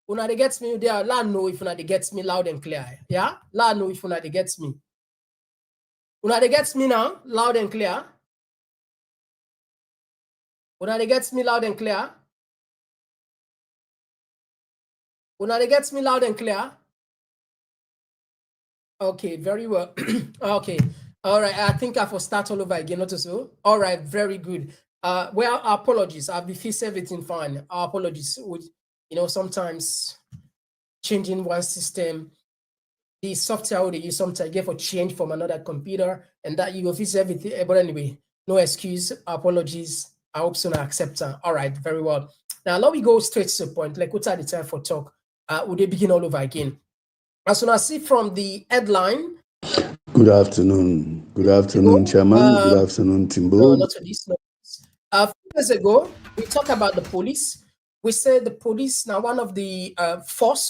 Una they gets me there. Let know if una they gets me loud and clear. Yeah, let know if una they gets me. Una they gets me now, loud and clear. Una they gets me loud and clear. Una they gets me loud and clear. Okay, very well. Okay, all right. I think I will start all over again. Not so. All right, very good. Well, apologies. I've fixed everything fine. Our apologies. Sometimes changing one system, the software they use sometimes get for change from another computer, and that you will fix everything. But anyway, no excuse. Apologies. I hope so. Accept. All right, very well. Now let me go straight to the point. Like, what's the time for talk? Would they begin all over again? As soon as I see from the headline. Good afternoon. Good afternoon, Chairman. Good afternoon, Timbo. No, not to this. No. A few years ago, we talked about the police. We said the police, now one of the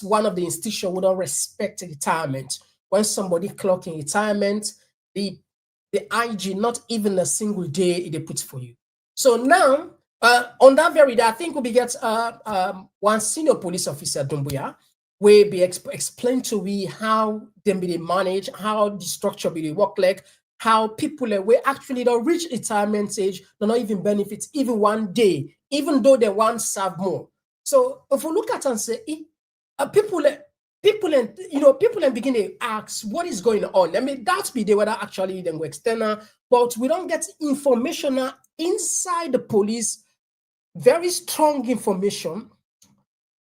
one of the institutions would not respect retirement. When somebody clock in retirement, the IG, not even a single day they put for you. So now, on that very day, I think we get one senior police officer, Dumbuya, will be explained to me how them be manage, how the structure be work like, how people will actually don't reach retirement age, do not even benefit even one day, even though they want to serve more. So if we look at and say, people begin to ask what is going on. I mean, that's be the whether actually then go external, but we don't get information inside the police, very strong information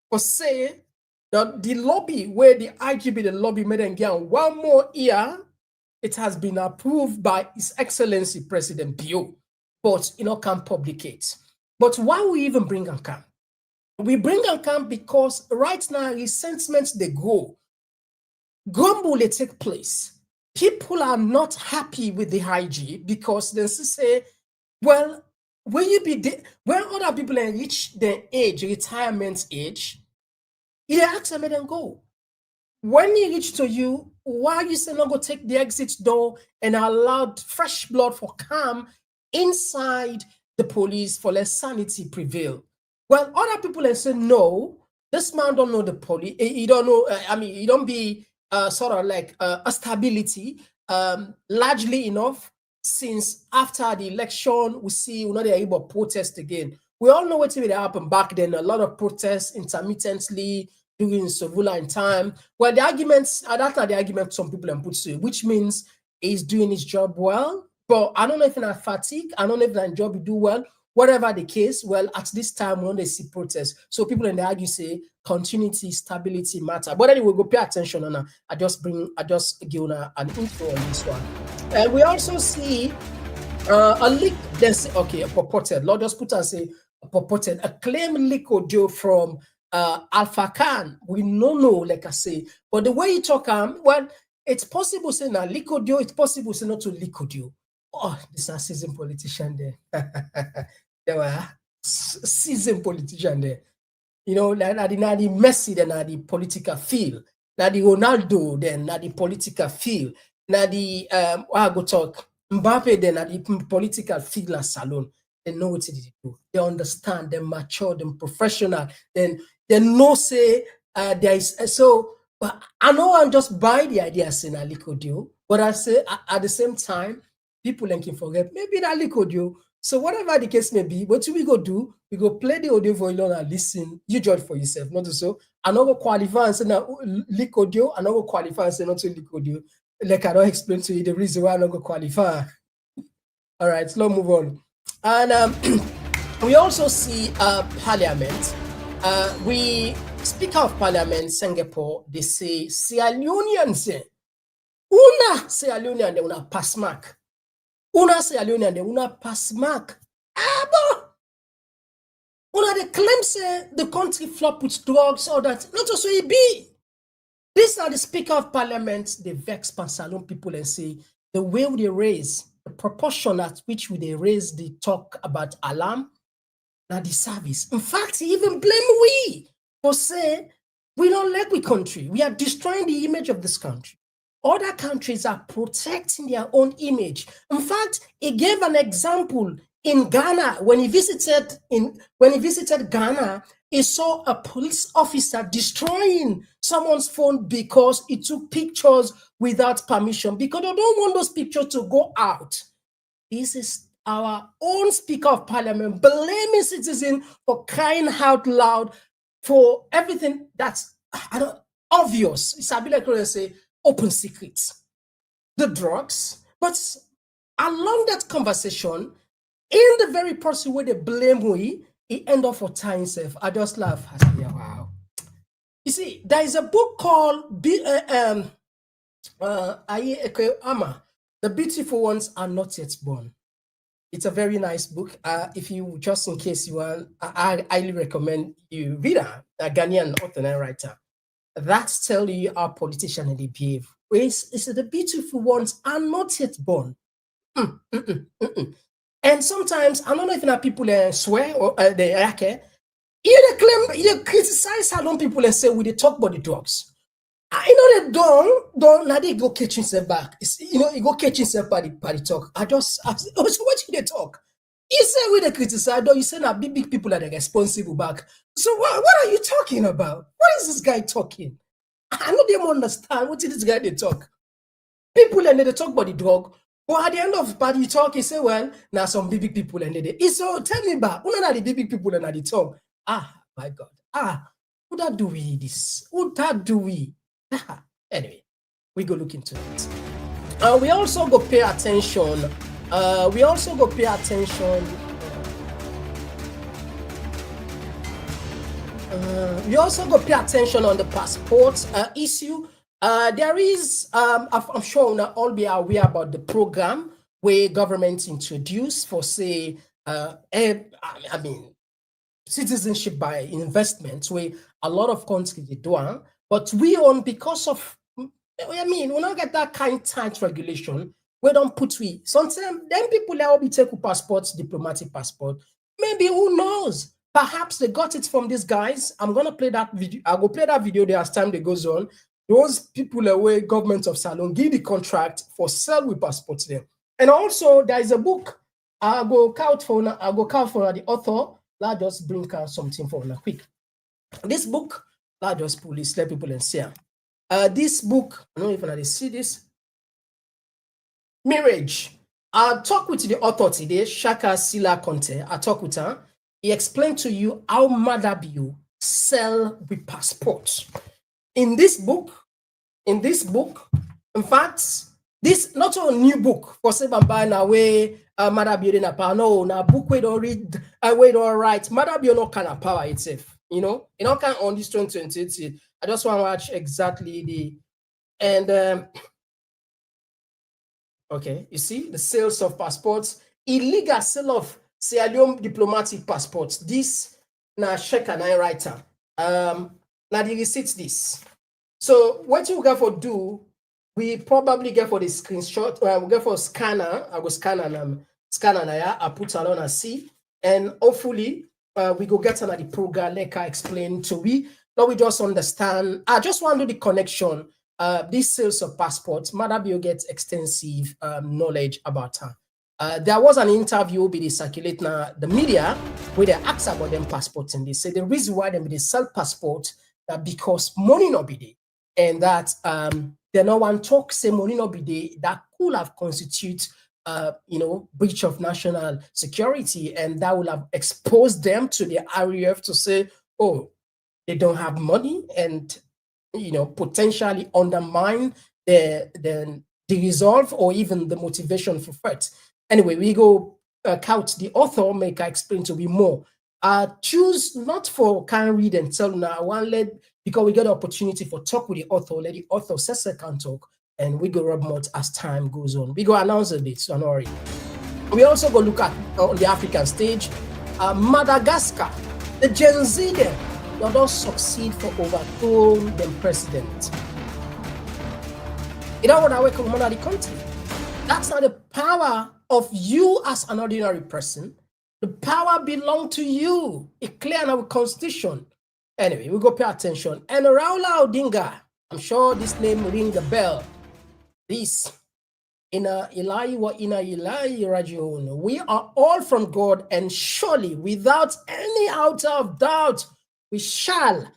for say that the lobby where the IGB, the lobby made them get 1 more year. It has been approved by His Excellency President Bio, but can't publicate. But why we even bring and come? We bring and come because right now resentments they go. Grumble they take place. People are not happy with the IG because they say, well, when other people reach their age, retirement age, you ask them and go. When he reach to you, why you say not go take the exit door and allow fresh blood for calm inside the police for let sanity prevail? Well, other people say no, this man don't know the police. He don't know. He don't be sort of like a stability largely enough. Since after the election, we see we're not able to protest again. We all know what happened back then. A lot of protests intermittently during Savula in time. Well, the arguments, that's not the argument some people have put to it, which means he's doing his job well. But I don't know if in a fatigue, I don't know if that job he do well. Whatever the case, well, at this time when they see protests, so people in the argue say continuity, stability matter. But anyway, go pay attention on that. I just give you an intro on this one. And we also see a leak. Okay, a purported. Lord just put and say a purported, a claim leak audio from Alpha Khan. We don't know, like I say, but the way you talk, well, it's possible say na leak audio, it's possible say not to leak audio. Oh, this is a seasoned politician there. There were seasoned politician there. Now the Messi, then the political field. Now the Ronaldo, then the political field. Now the I go talk Mbappe, then the political field la salon. They know what they do. They understand. They're mature. They're professional. Then they know say there is so. I know I'm just buy the idea saying a liquid deal, but I say at the same time, people can forget maybe that liquid deal. So whatever the case may be, what we go do? We go play the audio for you and listen. You judge for yourself, not so. I not go qualify and say na liquid deal. I not go qualify and say not to liquid deal. Like I don't explain to you the reason why I not go qualify. All right, let's move on. And we also see Parliament. We Speaker of Parliament, Singapore, they say Sierra Leonean say una Sierra Leonean de una pass mark. Una Sierra Leonean de una pass mark. Una they claim say the country flop with drugs or that. Not also it be. These are the Speaker of Parliament. They vex Pansalon people and say the way they raise, the proportion at which they raise the talk about alarm, now the service. In fact, he even blame we for say we don't like we country. We are destroying the image of this country. Other countries are protecting their own image. In fact, he gave an example in Ghana when he visited Ghana. he saw a police officer destroying someone's phone because he took pictures without permission, because they don't want those pictures to go out. This is our own Speaker of Parliament blaming citizens for crying out loud for everything that's obvious. It's a bit like they say open secrets, the drugs. But along that conversation, in the very person where they blame we, he end up for time himself. I just laugh. I say, wow. You see, there is a book called The Beautiful Ones Are Not Yet Born. It's a very nice book. If you, just in case you want, I highly recommend you read it. A Ghanaian author and writer. That's telling you how politicians they behave. It's the beautiful ones are not yet born. And sometimes, I don't know if people swear or they you claim, you criticize how long people say we they talk about the drugs. I know they don't now they go catch himself back. You go catch himself by the talk. So what should they talk? You say we they criticize, though you say now big people are the responsible back. So what are you talking about? What is this guy talking? I know they don't understand what is this guy they talk. People and they talk about the drug. But at the end of the talk, you say, well, now some big people and they so tell me back. Who are the big people and the talk? My God. Who that do we this? Who that do we? Anyway, we go look into it. We also go pay attention. We also go pay attention on the passport issue. There is, I'm sure now all be aware about the program where government introduced for, say, citizenship by investment, where a lot of countries they do, but we because of, we don't get that kind of tight regulation. We don't put sometimes then people that will be taking passports, diplomatic passport. Maybe who knows? Perhaps they got it from these guys. I'm gonna play that video. I'll go play that video there as time that goes on. Those people away, government of Salon, give the contract for sell with passports there. And also there is a book. I'll go count for the author. Let's just bring something for now quick. This book, let's just pull this, let people see. This book, I don't know if I see this. Marriage. I'll talk with the author today, Shaka Sila Conte. I'll talk with her. He explained to you how Madabio sell with passports. In this book, in fact, this not a new book for Sebamba na way Madabio na power. No, na book we don't read, we don't write. Madabio no kind of power itself. You know kind on this 2020. I just want to watch exactly okay, you see the sales of passports, illegal sale of Sierra Leone diplomatic passports. This na check and I writer. Now the receipts this. So what you get for do, we probably get for the screenshot. We get for scanner. I will scan and I put along and see, and hopefully we go get another program like I explained to we. Now we just understand. I just want to do the connection. This sales of passports, Madabio gets extensive knowledge about her. There was an interview with the circulating the media where they asked about them passports, and they say the reason why they sell passport because money not be there, and that they no one talk say money not be there that could have constitute breach of national security, and that will have exposed them to the RAF to say, oh, they don't have money, and potentially undermine the resolve or even the motivation for threat. Anyway, we go count the author, make I explain to be more. Choose not for can read and tell now one let because we get the opportunity for talk with the author, let the author Sessa can talk, and we go rub more as time goes on. We go announce a bit, so don't worry. We also go look at on the African stage, Madagascar, the Gen Z there, they don't succeed for overthrowing the president. You know what I welcome out of the country. That's not the power of you as an ordinary person. The power belongs to you. It's clear in our constitution. Anyway, we go pay attention. And Raula Odinga, I'm sure this name ring the bell. This Ina Ilahi wa Ina Ilahi Rajiun. We are all from God, and surely, without any outer of doubt, we shall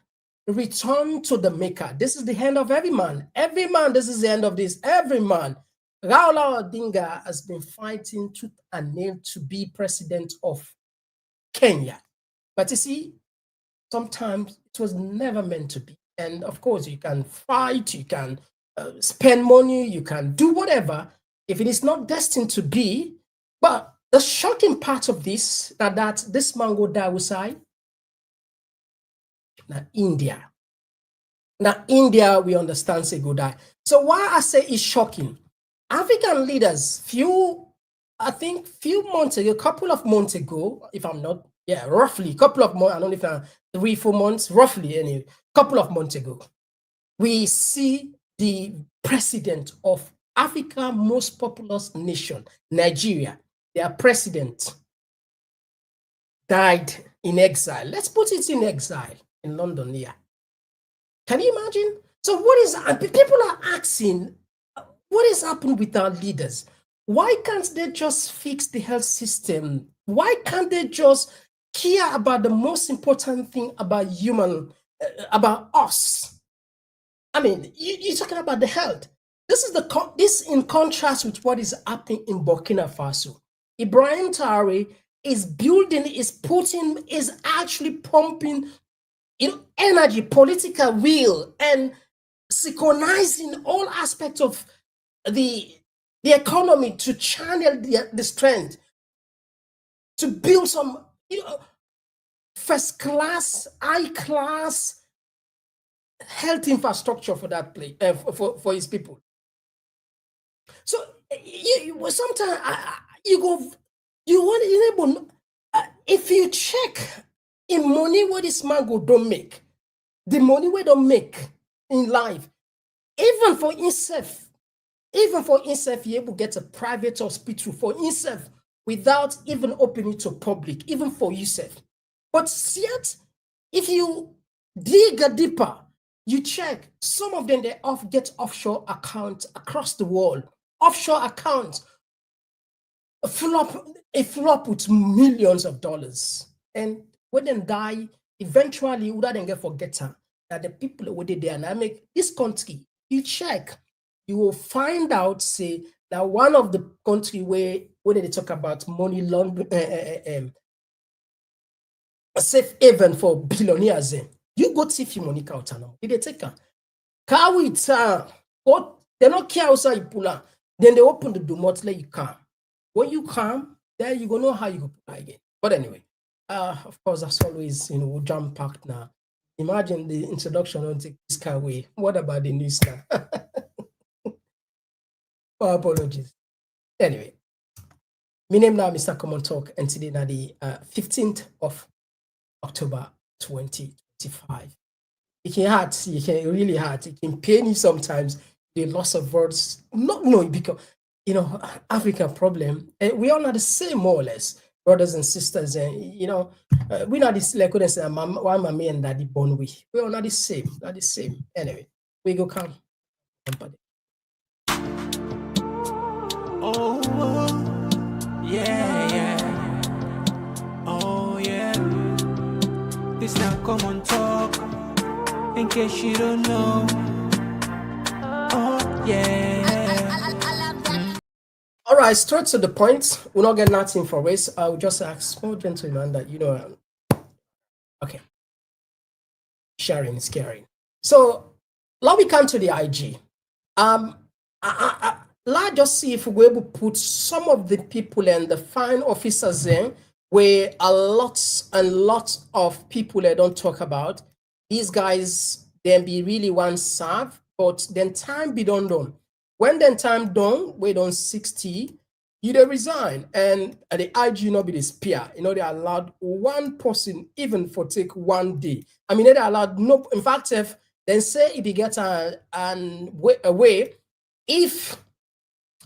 return to the maker. This is the end of every man. Every man, this is the end of this. Every man. Raila Odinga has been fighting tooth and nail to be president of Kenya. But you see, sometimes it was never meant to be. And of course, you can fight, you can spend money, you can do whatever. If it is not destined to be, but the shocking part of this, that this man go die outside, now India. Now India, we understand say go die. So why I say it's shocking, African leaders, I think few months ago, a couple of months ago, if I'm not, roughly a couple of months, I don't know if I'm 3-4 months, roughly anyway, couple of months ago, we see the president of Africa's most populous nation, Nigeria, their president died in exile. Let's put it in exile in London here. Can you imagine? So what is, people are asking, what is happening with our leaders? Why can't they just fix the health system? Why can't they just care about the most important thing about about us? I mean, you're talking about the health. This in contrast with what is happening in Burkina Faso. Ibrahim Traore is actually pumping energy, political will, and synchronizing all aspects of the economy to channel the strength to build some first class, high class health infrastructure for that place, for his people. So sometimes you want to enable, if you check in money what this man go don't make, the money we don't make in life, even for himself, he able to get a private hospital for himself without even opening to public, even for yourself. But yet, if you dig deeper, you check, some of them, they get offshore accounts across the world. Offshore accounts flop with millions of dollars. And when they die, eventually, would then get forgotten that the people who did there, and make this country, you check, you will find out, say, that one of the country where they talk about money laundering, a safe haven for billionaires, you go see if your money count now. Did they take her? Car with what they don't care outside you pull out. Then they open the door, not let you come. When you come, then you go know how you go pull again. But anyway, of course, as always, we'll jump packed now. Imagine the introduction on take this car away. What about the news now? Oh, apologies. Anyway, my name now Mr. Komon-Tok, and today now the 15th of October 2025. It can hurt, it can really hurt, it can pain you sometimes, the loss of words. No, because African problem, we all are the same more or less, brothers and sisters, and we're not this like when say why mommy and daddy born with. We all not the same, not the same. Anyway, we go come. Oh, yeah. Oh, yeah. This now Komon-Tok. In case you don't know. Oh, yeah. All right, straight to the point. We'll not get nothing for race. I'll just ask small gentleman that okay. Sharing is caring. So now we come to the IG. Let's just see if we're able to put some of the people and the fine officers in where a lot of people they don't talk about. These guys, then be really one serve, but then time be done. When then time done, we don't 60, you they resign. And at the IG not be the spear. They allowed one person even for take 1 day. I mean, they allowed no, in fact, if then say if you get away, if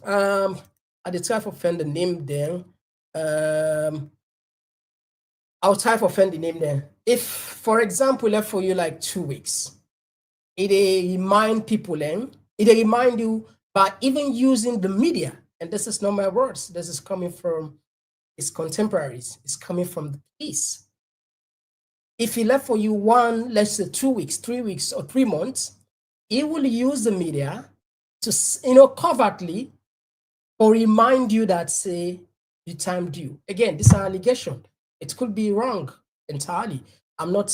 at the type of offend the name then I'll type offend the name there. If, for example, left for you like 2 weeks, it remind people then, it remind you by even using the media, and this is not my words, this is coming from his contemporaries, it's coming from the police. if he left for you 1, let's say 2 weeks, 3 weeks, or 3 months, he will use the media to, covertly, or remind you that, say, your time due. Again, this is an allegation. It could be wrong entirely. I'm not,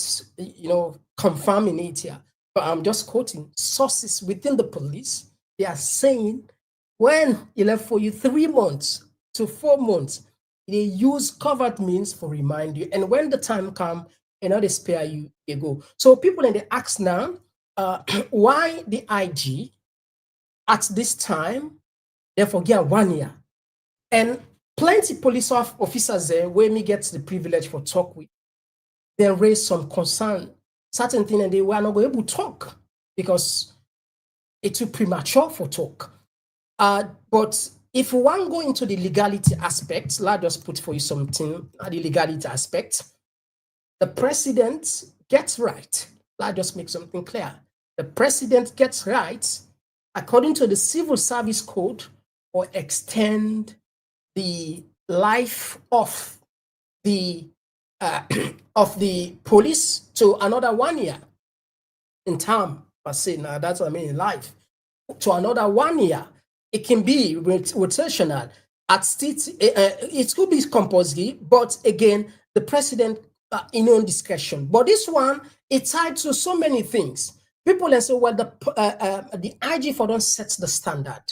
confirming it here, but I'm just quoting sources within the police. They are saying when he left for you 3 months to 4 months, they use covert means for remind you. And when the time comes, they spare you, they go. So people in the ask now, why the IG at this time, therefore, get 1 year. And plenty police officers there, where me gets the privilege for talk with, they raise some concern, certain things, and they were not able to talk because it's too premature for talk. But if we want to go into the legality aspects, let's just put for you something at the legality aspect. The president gets right. Let's just make something clear. The president gets right, according to the Civil Service Code, or extend the life of the police to another 1 year in term, per se. Now that's what I mean in life. To another 1 year. It can be rotational. It could be compulsory, but again, the president in own discretion. But this one, it's tied to so many things. People say, well, the IG for don't set the standard,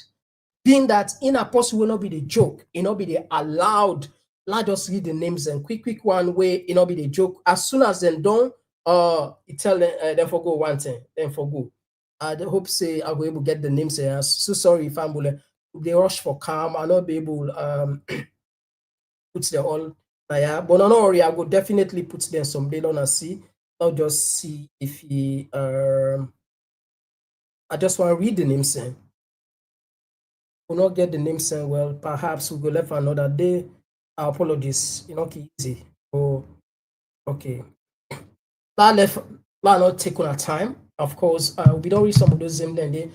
being that in a post will not be the joke, it not be the allowed. Let us read the names and quick one way, it not be the joke. As soon as them done, it tell them for go one thing, then for go. I hope say I'll be able to get the names here. So sorry if I'm they rush for calm. I'll not be able put them all. Yeah, but no worry, I will definitely put them some later on and see. I'll just see if he I just want to read the names in. We'll not get the names in. Well, perhaps we'll go left another day. Our apologies. Easy. Oh, okay. That not take on our time. Of course, we don't read some of those names. Then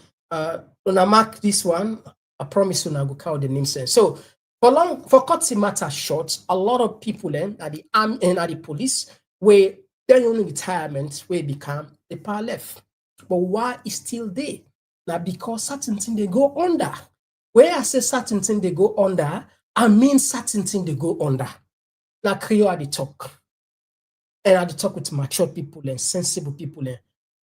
when I mark this one, I promise you I will count the names. So for cut matter short, a lot of people at the army and at the police, where they're only retirement, where become the power left. But why is still there? Now because certain things they go under. Where I say certain things they go under, I mean certain things they go under. Now Creole at the talk. And I talk with mature people and sensible people.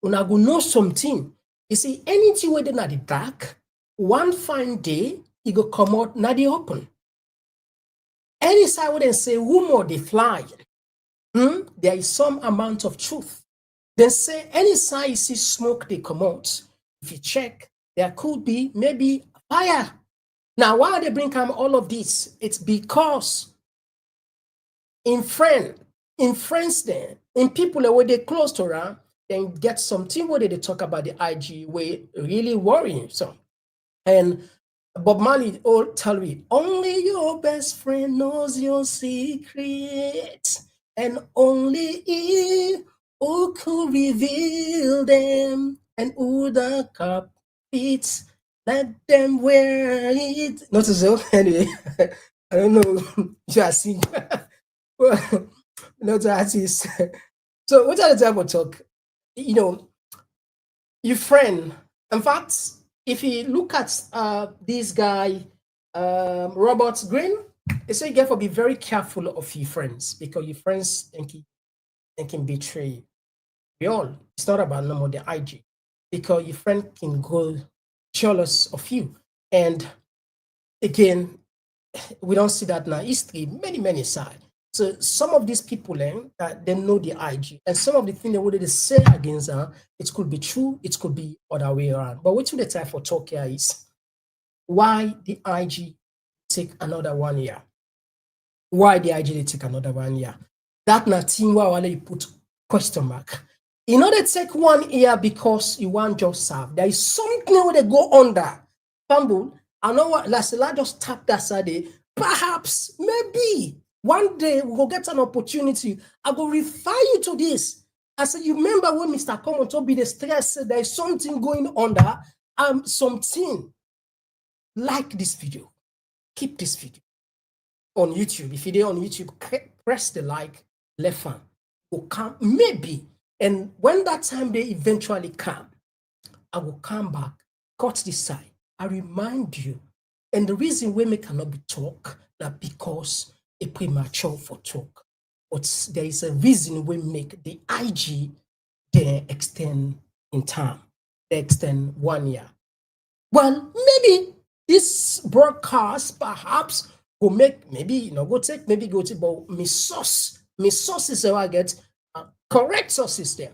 When I go know something, you see, anything where they're not the dark, one fine day, it go come out, not the open. Any side where they say rumor they fly, there is some amount of truth. They say any side you see smoke they come out. If you check, there could be maybe fire. Now, why they bring come all of this? It's because in friends there, in people where they close to around, then get something where they talk about the IG way really worrying. So, and Bob Marley tell me, only your best friend knows your secret, and only he who could reveal them, and who the carpets, let them wear it. Not so anyway. I don't know. Just well, not artists. So what are the type of talk? Your friend. In fact, if you look at this guy, Robert Greene, they say you have to be very careful of your friends, because your friends can betray you. We all. It's not about no more the IG, because your friend can go jealous of you. And again, we don't see that now. History, many sides. So some of these people they know the IG, and some of the things they wanted say against her, it could be true, it could be other way around. But what the time for talk here is why the IG take another 1 year. Why the IG they take another 1 year? That nothing why you put question mark. In order to take 1 year because you want just serve, there is something where they go under. Fumble. I know what let's just tap that side. Perhaps, maybe one day we'll get an opportunity. I will refer you to this. I said, you remember when Mr. Komon-Tok be the stress said there is something going under, something. Like this video. Keep this video on YouTube. If you're on YouTube, press the like, left hand. will come, maybe. And when that time they eventually come, I will come back, cut this side. I remind you. And the reason women cannot be talk, that because it premature for talk. But there is a reason we make the IG they extend in time. They extend 1 year. Well, maybe this broadcast perhaps will make, maybe, go take, but my source is where I get correct sources there.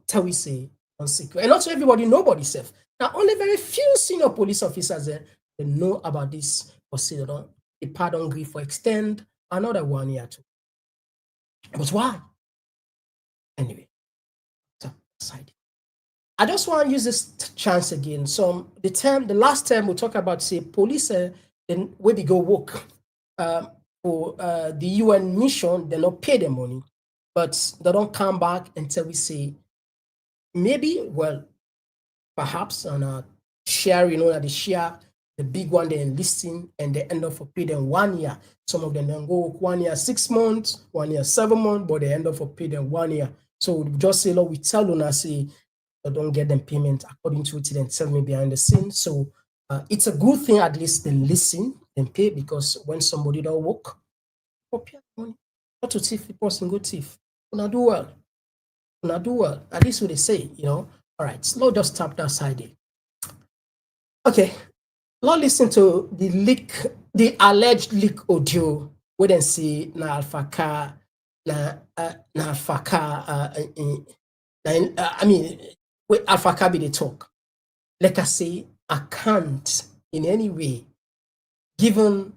Tell we say on secret. And also everybody, nobody safe. Now, only very few senior police officers there, they know about this procedure. The pardon agree for extend another 1 year too. But why? Anyway, so aside. I just want to use this chance again. So the last term we talk about, say, police, then where they go work for the UN mission, they not pay the money, but they don't come back until we say, maybe, well, perhaps on a share, that they share the big one, they enlisting, and they end up for pay them 1 year. Some of them then go 1 year, 6 months, 1 year, 7 months, but they end up for pay them 1 year. So we just say, we tell Una, say, don't get them payment according to what they tell me behind the scene. So it's a good thing, at least they listen and pay, because when somebody don't work, pay money. Not to thief, the person go thief. Una do well. Una do well. At least what they say, All right, so just tap that side there. Okay, let's listen to the alleged leak audio. We then see na Alpha with Alpha Kabi they talk. Like I say, I can't in any way, given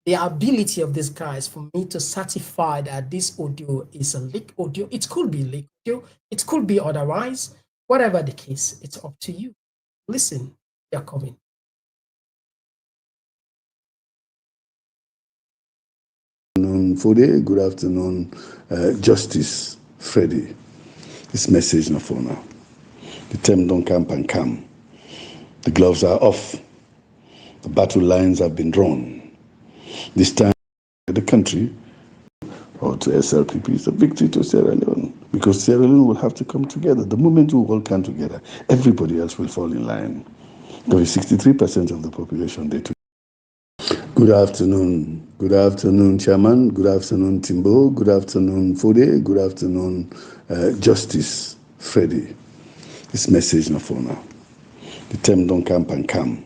the ability of these guys, for me to certify that this audio is a leak audio. It could be leak audio, it could be otherwise. Whatever the case, it's up to you. Listen, they're coming. Good afternoon, Justice Freddie. This message now for now. The term don't camp and come. The gloves are off. The battle lines have been drawn. This time, the country, or to SLPP, is a victory to Sierra Leone, because Sierra Leone will have to come together. The moment we all come together, everybody else will fall in line. There is 63% of the population there too. Good afternoon, Chairman. Good afternoon, Timbo. Good afternoon, Fode. Good afternoon, Justice Freddie. This message now for now. The term don't camp and come.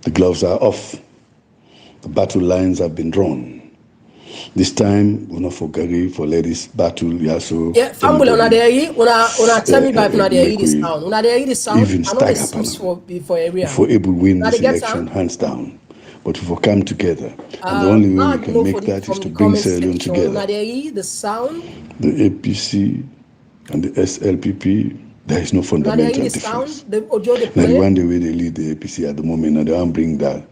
The gloves are off. The battle lines have been drawn. This time, we're not for Gary, for ladies battle, Yaso. Yeah, family, una tell me about this sound. Una this sound. Even I know it stagger seems for area. for able win this election, sound? hands down. But if we come together, and the only way we can make that is to bring Sierra Leone together. The sound, the APC and the SLPP, there is no fundamental difference. The audio they Now, play. the one the way they lead the APC at the moment, and they don't bring that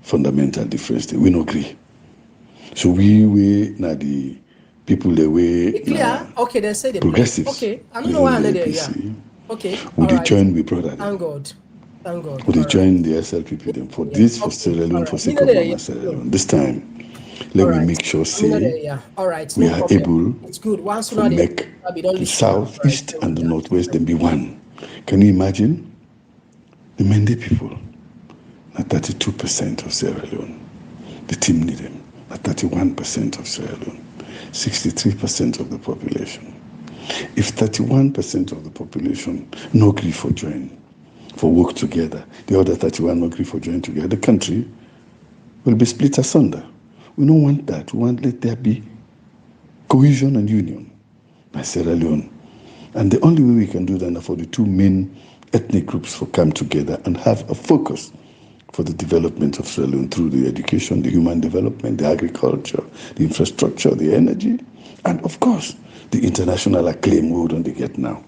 fundamental difference. We don't agree. So we now the people the way clear. Okay, they say they progressives. Play. Okay, I don't know why the there. APC. Yeah. Okay. Would they join with brother? Thank God. Would they join the SLPP then for this, for Sierra Leone, for sake of Mama Sierra Leone? This time, let me make sure say all right. we are able it's good. Once to make the south, east, and the northwest then be one. Can you imagine? The Mende people, at 32% of Sierra Leone. The team need them. At 31% of Sierra Leone. 63% of the population. If 31% of the population no agree for join, for work together, the other 31 no agree for join together, the country will be split asunder. We don't want that. We want let there be cohesion and union by Sierra Leone. And the only way we can do that is for the two main ethnic groups to come together and have a focus for the development of Sierra Leone through the education, the human development, the agriculture, the infrastructure, the energy, and of course, the international acclaim we don't get now.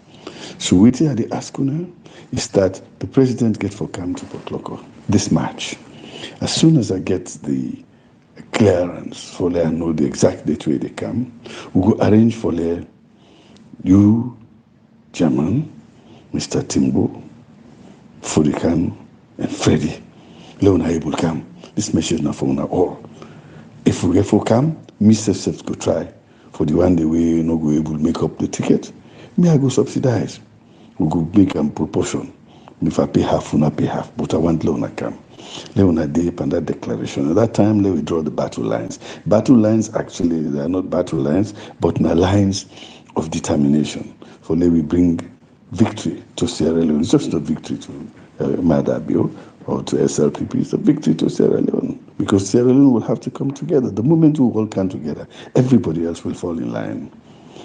So we are the ask now is that the president get for come to Port Loko this March. As soon as I get the clearance for let know the exact date where they come, we will arrange for you, Chairman, Mr. Timbo, Furikan, and Freddie. Leona able come. This message now for all. If we get for come, Mr. Seth go try For the one day we no go able to make up the ticket, me I go subsidize. We go make a proportion. If I pay half, we not pay half, but I want loan account. Let una dey and that declaration. At that time, let we draw the battle lines. Battle lines actually they are not battle lines, but na lines of determination. For let we bring victory to Sierra Leone. It's just not victory to Madabio or to SLPP. It's a victory to Sierra Leone because Sierra Leone will have to come together. The moment we all come together, everybody else will fall in line.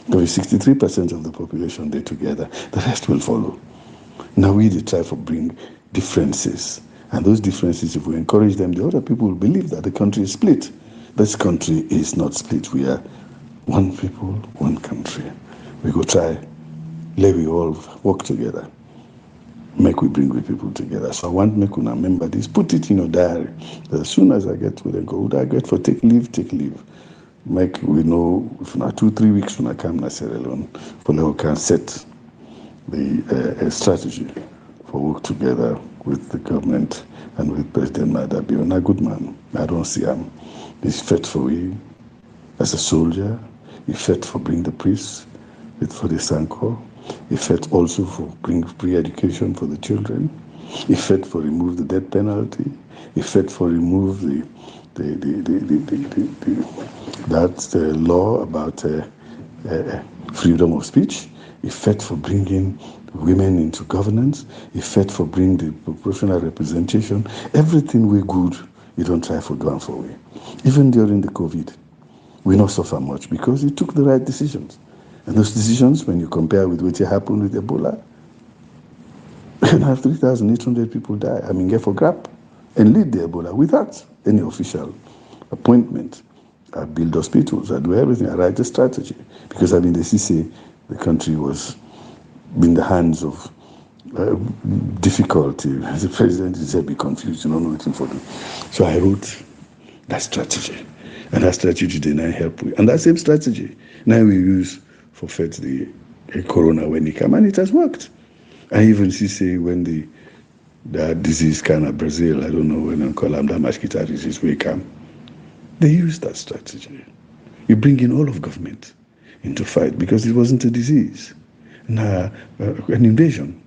There is 63% of the population there together. The rest will follow. Now we try to bring differences. And those differences, if we encourage them, the other people will believe that the country is split. This country is not split. We are one people, one country. We go try, let we all work together. Make we bring the people together. So I want make una remember this. Put it in your diary. As soon as I get to the go, I get for take leave, take leave. Make we know if not 2-3 weeks when I come to Sierra Leone, for we can set the strategy for work together with the government and with President Madabio. And a good man. I don't see him. He's fit for we as a soldier. He's fit for bring the priests for the Sanko. He's fit also for bring free education for the children. He's fit for remove the death penalty. He's fit for remove that law about freedom of speech. He's fit for bringing women into governance. He fought for bringing the proportional representation. Everything we good, you don't try for doing for we. Even during the COVID, we not suffer much because he took the right decisions. And those decisions, when you compare with what happened with Ebola, you can have 3,800 people die. I mean, get for grab and lead the Ebola without any official appointment. I build hospitals, I do everything, I write a strategy. Because I mean, the CC, the country was in the hands of difficulty. As the president said, be confused, you don't know anything for them. So I wrote that strategy. And that strategy did not help. And that same strategy, now we use for fight the corona when it came, and it has worked. I even see when that disease kind of Brazil, I don't know when I call them that mosquito disease will come. They used that strategy. You bring in all of government into fight because it wasn't a disease. An invasion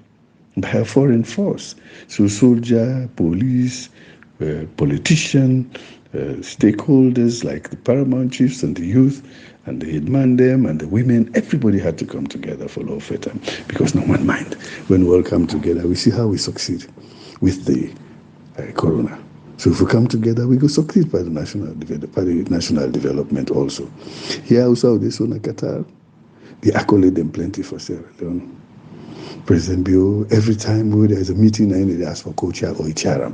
by a foreign force. So soldier, police, politician, stakeholders like the paramount chiefs and the youth and the headman them and the women, everybody had to come together for law time because no one mind. When we all come together, we see how we succeed with the corona. So if we come together, we go succeed by the national development also. Here also, this one, Qatar, the accolade them plenty for Sierra Leone. President Bio, every time there is a meeting, they ask for co-chair or chair.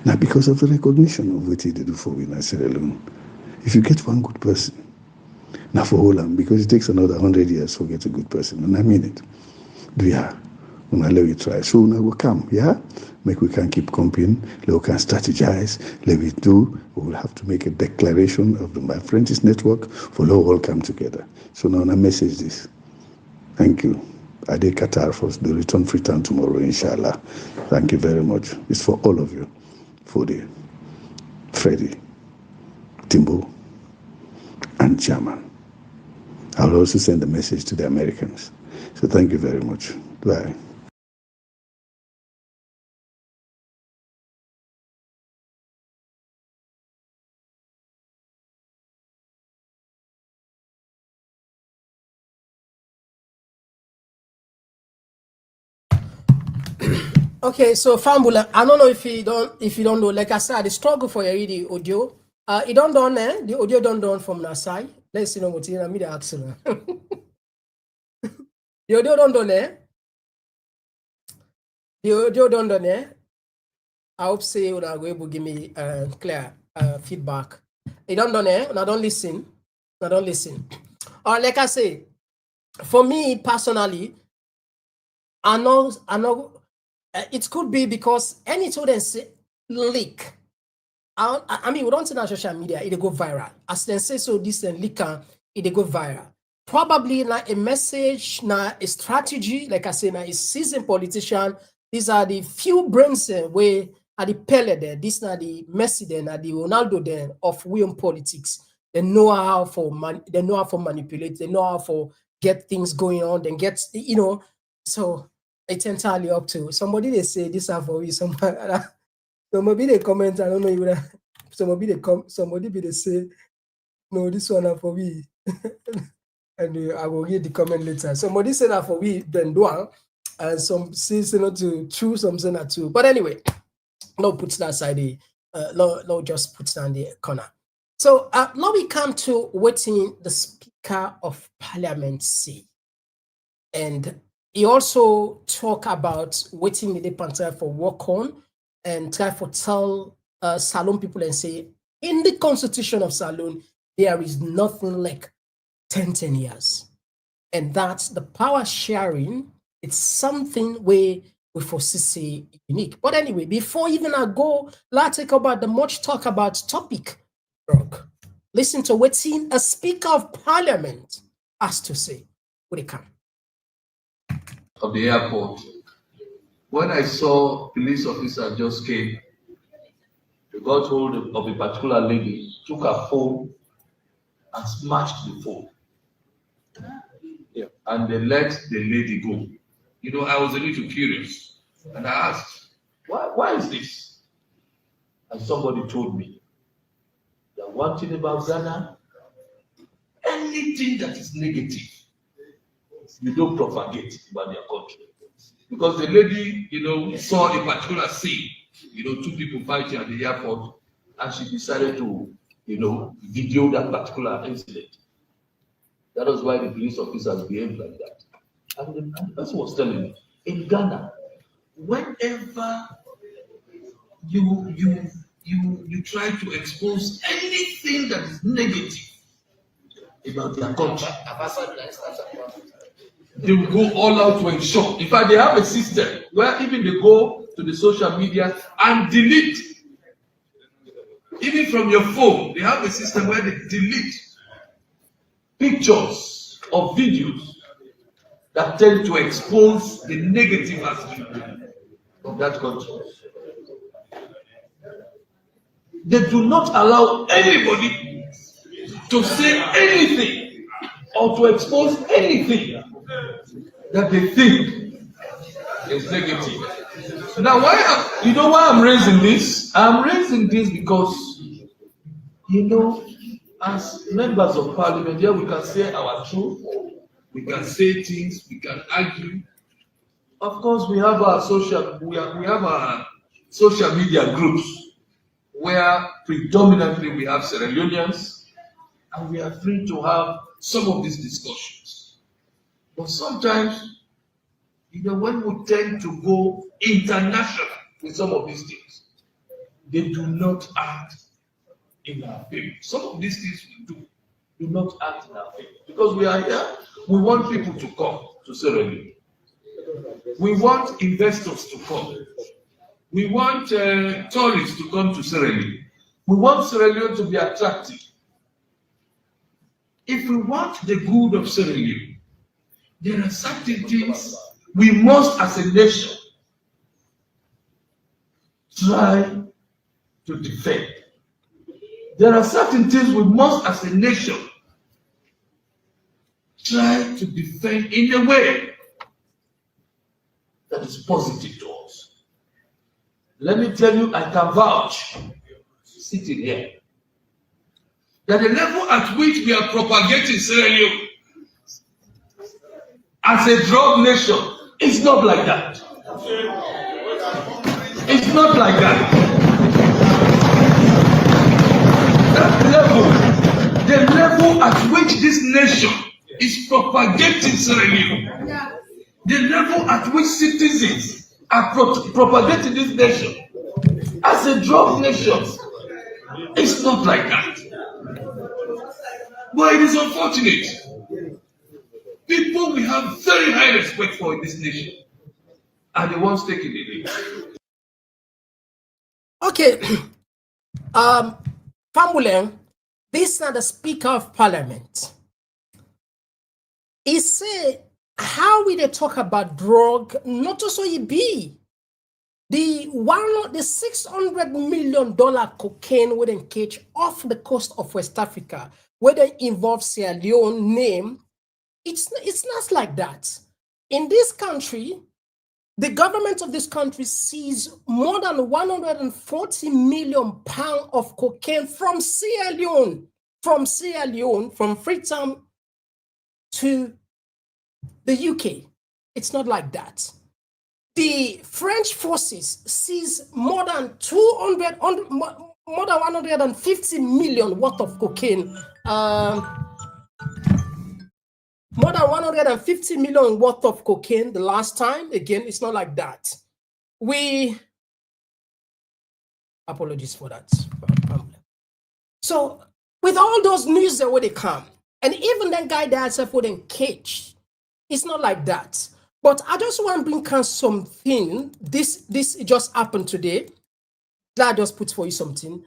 Now, because of the recognition of what they do for we in Sierra Leone, if you get one good person, now for Holland, because it takes another 100 years to get a good person, and I mean it. Yeah, when I let you try. So now we come, yeah? Make we can keep comping, we can strategize, let we do. We will have to make a declaration of the My Apprentice Network for all come together. So now I message this. Thank you. I did Qatar for the return free time tomorrow, inshallah. Thank you very much. It's for all of you. For the Freddie, Timbo, and Chairman. I'll also send a message to the Americans. So thank you very much. Bye. Okay, so Fambula, I don't know if you don't know, like I said, the struggle for the audio. It don't done, the audio don't done from that side. Let's see what's in the accident. The audio don't done, the audio don't done, I hope say you are able to give me clear feedback. It don't done, I don't listen. Or like I say, for me personally, I know it could be because any students leak. I mean, we don't see on social media, it go viral. As they say, so this and leak, it go viral. Probably not a message, not a strategy. Like I say, now a seasoned politician. These are the few brains where are the Pele there. These are the Messi there, and the Ronaldo there of William politics. They know how for they know how for manipulate. They know how for get things going on. Then get So it's entirely up to somebody. They say this are for you. Somebody they comment. I don't know even. Somebody they come. Somebody be they say no. This one are for me. And I will read the comment later. Somebody said that for we then do, and some say not to true, some say not to. But anyway, no puts that side. No just puts down the corner. So now we come to waiting the Speaker of Parliament say, and he also talk about waiting the panther for work on and try for tell Salon people and say in the Constitution of Salon there is nothing like 10 years. And that's the power sharing. It's something where we foresee unique. But anyway, before even I go, let's talk about the much talk about topic. Listen to what's in a Speaker of Parliament has to say. Would it come? Of the airport. When I saw police officer just came, they got hold of a particular lady, took her phone and smashed the phone. Yeah. And they let the lady go. I was a little curious. And I asked, why is this? And somebody told me that one thing about Ghana, anything that is negative, you don't propagate about their country. Because the lady, saw a particular scene, two people fighting at the airport, and she decided to, video that particular incident. That was why the police officers behaved like that. And the person was telling me, in Ghana, whenever you try to expose anything that is negative about their country, they will go all out to ensure. In fact, they have a system where even they go to the social media and delete. Even from your phone, they have a system where they delete pictures or videos that tend to expose the negative aspect of that country. They do not allow anybody to say anything or to expose anything that they think is negative. Now, why I'm raising this? I'm raising this because, as members of parliament, here we can say our truth, we can say things, we can argue. Of course, we have our social media groups where predominantly we have Sierra Leoneans, and we are free to have some of these discussions. But sometimes, when we tend to go international with some of these things, they do not act in our favor. Some of these things we do not act in our favor. Because we are here, we want people to come to Sierra Leone. We want investors to come. We want tourists to come to Sierra Leone. We want Sierra Leone to be attractive. If we want the good of Sierra Leone, there are certain things we must, as a nation, try to defend. There are certain things we must, as a nation, try to defend in a way that is positive to us. Let me tell you, I can vouch, sitting here, that the level at which we are propagating Sierra Leone as a drug nation is not like that. It's not like that. That level, the level at which this nation is propagating Sierra Leone, the level at which citizens are propagating this nation as a drug nation, it's not like that. But it is unfortunate. People we have very high respect for in this nation are the ones taking the lead. Okay. Pambulen, this is not the Speaker of Parliament. He said, how will they talk about drug? Not also he be. The $600 million cocaine where they catch off the coast of West Africa, where they involve Sierra Leone name, it's not like that. In this country, the government of this country seized more than 140 million pounds of cocaine from Sierra Leone, from Freetown to the UK. It's not like that. The French forces seized more than 150 million worth of cocaine. More than 150 million worth of cocaine the last time. Again, it's not like that. Apologies for that. So with all those news that where they come, and even that guy that himself wouldn't catch, it's not like that. But I just want to bring out something. This just happened today. That I just put for you something.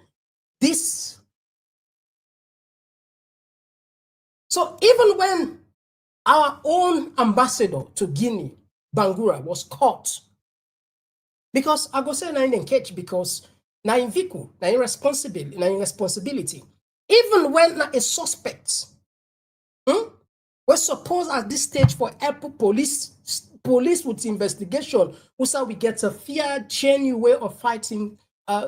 So even when our own ambassador to Guinea, Bangura, was caught, because I go say na in catch because na in vehicle, na in responsibility. Even when a suspect, we're supposed at this stage for help police with investigation, also we get a fair, genuine way of fighting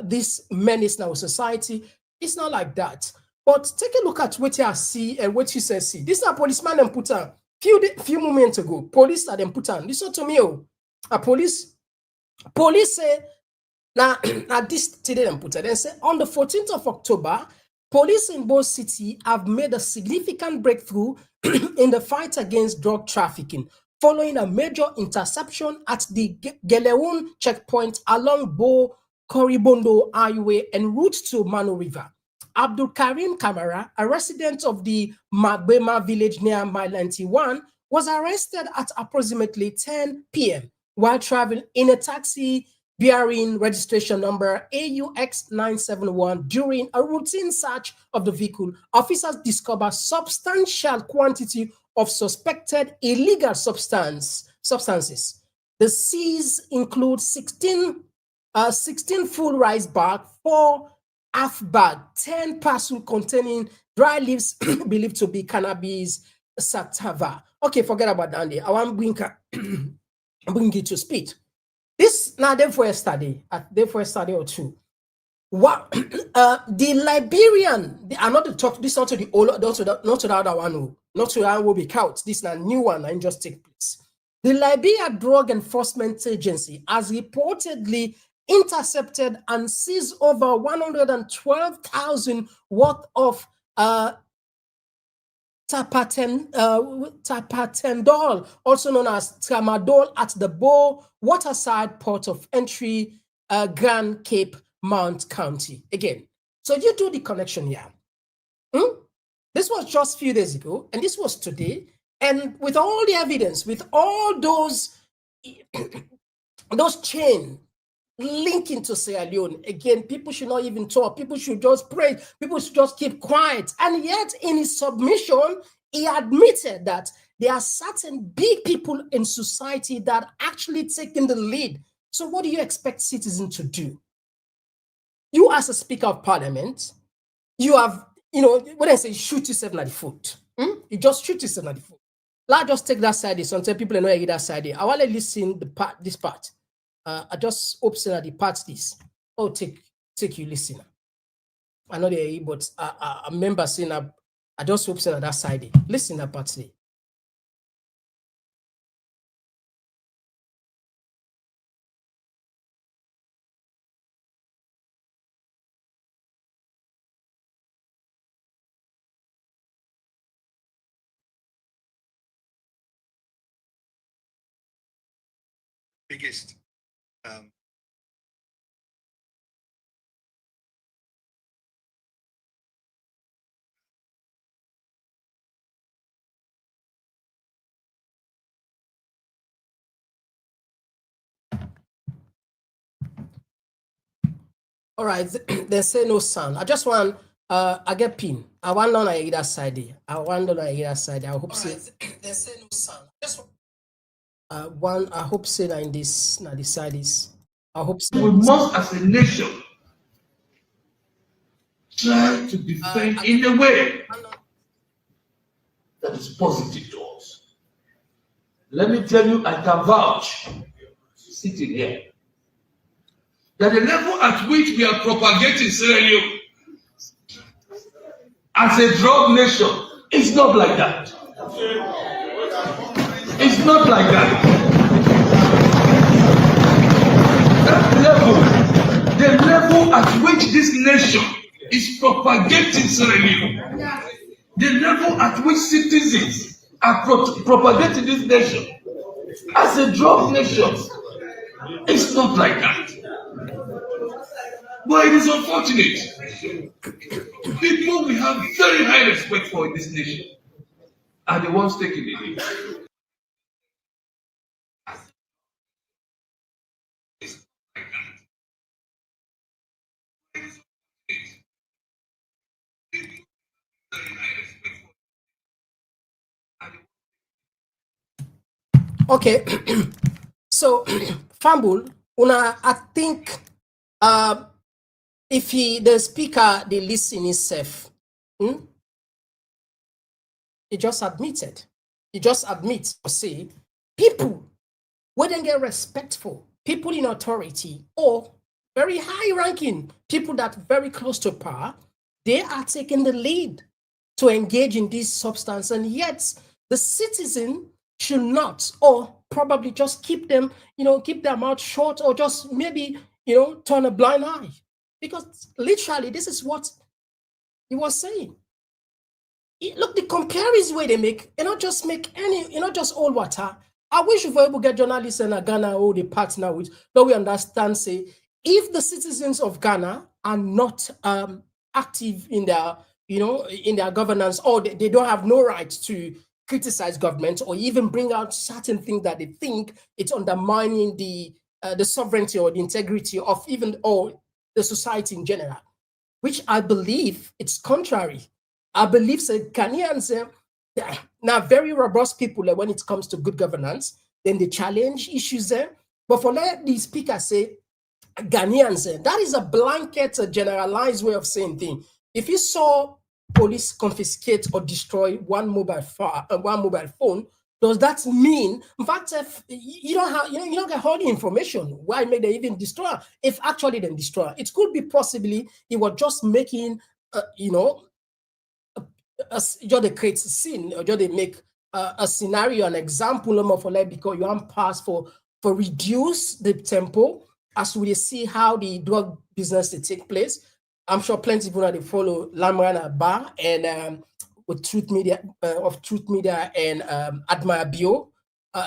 this menace in our society. It's not like that. But take a look at what you see and what you say. See, this is a policeman and put on few moments ago. Police are them put on. Listen to me, a police say now this today them put on. They say on the 14th of October, police in both cities have made a significant breakthrough in the fight against drug trafficking, following a major interception at the Geleun checkpoint along Bo Koribondo Highway en route to Mano River. Abdul Karim Kamara, a resident of the Magbema village near Mile 91, was arrested at approximately 10 p.m. while traveling in a taxi bearing registration number AUX 971. During a routine search of the vehicle, officers discovered substantial quantity of suspected illegal substances. The seize include 16 full rice bags, 4 half bag, 10 parcels containing dry leaves believed to be cannabis sativa. Okay, forget about that. I want to bring you to speed. This now them for a study or two. What the Liberian, I'm not the talk. This not to the old, not to the other one, not to the one will be count. This is a new one and just take place. The Liberia Drug Enforcement Agency has reportedly intercepted and seized over 112,000 worth of tapentadol, also known as tramadol, at the Bo Waterside port of entry, Grand Cape, Mount County. Again, so you do the connection here. This was just a few days ago, and this was today. And with all the evidence, with all those chains linking to Sierra Leone, again, people should not even talk. People should just pray. People should just keep quiet. And yet, in his submission, he admitted that there are certain big people in society that actually taking the lead. So what do you expect citizens to do? You, as a Speaker of Parliament, you have, when I say shoot yourself in the foot, you just shoot yourself in the foot. Let's just take that side. Some people know that side. I want to listen this part. I just hope so that the part this. Oh, take you listen. I know they, but I remember saying I just hope so that side. Listen that part today. Biggest All right, they say no sound. I just want I get pin. I want on either side. I want on either side. I hope so. They say no sound. Just I hope say that in this now the side is I hope so. We must, as a nation, try to defend in a way that is positive to us. Let me tell you, I can vouch, sitting here, that the level at which we are propagating Sierra Leone as a drug nation is not like that. It's not like that. That level, the level at which this nation is propagating Sierra Leone, the level at which citizens are propagating this nation as a drug nation, it's not like that. But it is unfortunate. People we have very high respect for in this nation are the ones taking the lead. Okay, so Fambul, I think if the speaker they listen himself, he just admitted, or say people wouldn't get respectful, people in authority or very high ranking people that very close to power, they are taking the lead to engage in this substance, and yet the citizen should not, or probably just keep them, keep their mouth shut, or just maybe, turn a blind eye, because literally this is what he was saying. Look, the comparison way they make, not just make any, not just all water. I wish we were able to get journalists in Ghana or the partner with, that we understand, say, if the citizens of Ghana are not active in their, in their governance, or they don't have no right to criticize government or even bring out certain things that they think it's undermining the sovereignty or the integrity of even or the society in general, which I believe it's contrary. I believe Ghanaians now very robust people when it comes to good governance. Then they challenge issues there. But for let the speaker say Ghanaians, that is a blanket, a generalized way of saying things. If you saw police confiscate or destroy one mobile phone, does that mean, in fact, if you don't have, you don't get all the information why may they even destroy? If actually they destroy, it could be possibly he was just making, just they create a scene, or just they make a scenario, an example of like, because you want pass for reduce the tempo as we see how the drug business they take place. I'm sure plenty of people they follow Lamran Bar and with Truth Media and Admire Bio.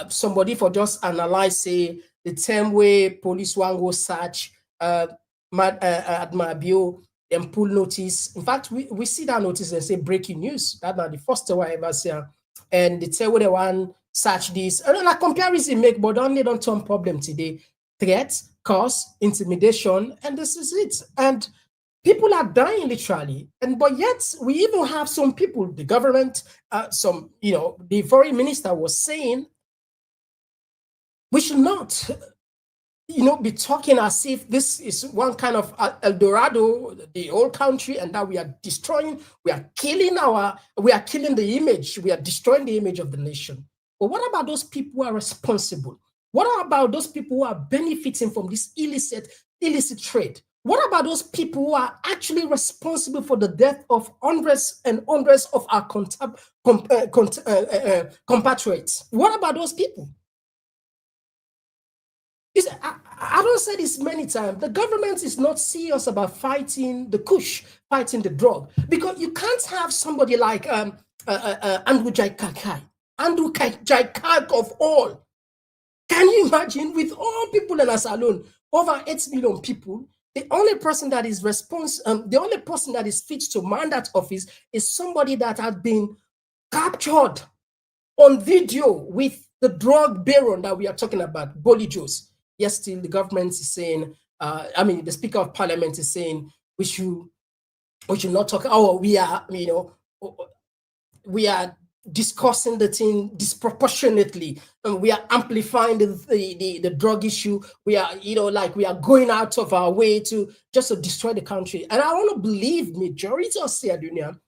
Somebody for just analyze say the term way police want go search Admire Bio and pull notice. In fact, we see that notice and say breaking news. That's not the first time I ever see. And they tell where they want search this. And then a comparison make, but only don't turn problem today. Threats, cause, intimidation, and this is it. And people are dying literally, but yet we even have some people, the government, the foreign minister was saying we should not, be talking as if this is one kind of El Dorado, the whole country, and that we are destroying, we are killing the image, we are destroying the image of the nation. But what about those people who are responsible? What about those people who are benefiting from this illicit trade? What about those people who are actually responsible for the death of hundreds and hundreds of our compatriots? What about those people? I don't say this many times. The government is not serious about fighting the kush, fighting the drug, because you can't have somebody like Andrew Jai of all. Can you imagine, with all people in Asalon, over 8 million people, the only person that is the only person that is fit to man that office is somebody that has been captured on video with the drug baron that we are talking about, Bolijos. Yes, still the government is saying, the Speaker of Parliament is saying we should not talk. Oh, we are discussing the thing disproportionately, and we are amplifying the drug issue. We are, we are going out of our way to just to destroy the country. And I want to believe majority of Sierra Leonean,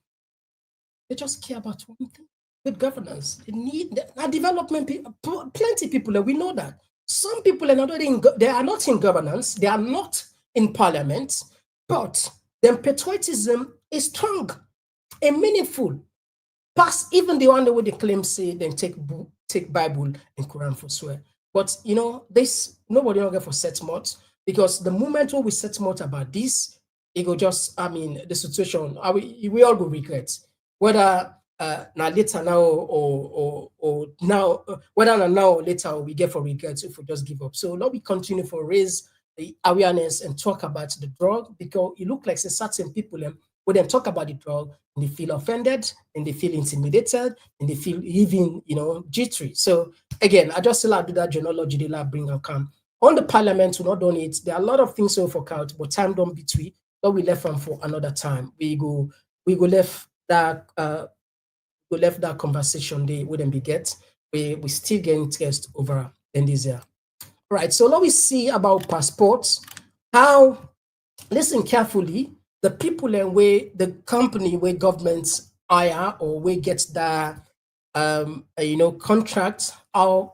they just care about one thing: good governance. They need development. Plenty of people, we know that. Some people are not they are not in governance. They are not in parliament, but their patriotism is strong and meaningful. Past even the one that they claim say then take Bible and Quran for swear. But this nobody will get for set much, because the moment when we set much about this, it go just, the situation we all go regret. Whether now later now or now, whether now or later we get for regrets if we just give up. So let we continue for raise the awareness and talk about the drug, because it look like certain people when they talk about the drug, and they feel offended, and they feel intimidated, and they feel even jittery. So again, I just still do that genealogy they like bring and come on the parliament. We not done it. There are a lot of things to work out, but time don't between. But we left them for another time. We go left that conversation they wouldn't be get. We still get interest over in this year. Right. So let me see about passports. How, listen carefully, the people and way the company where governments hire or where gets the contract, are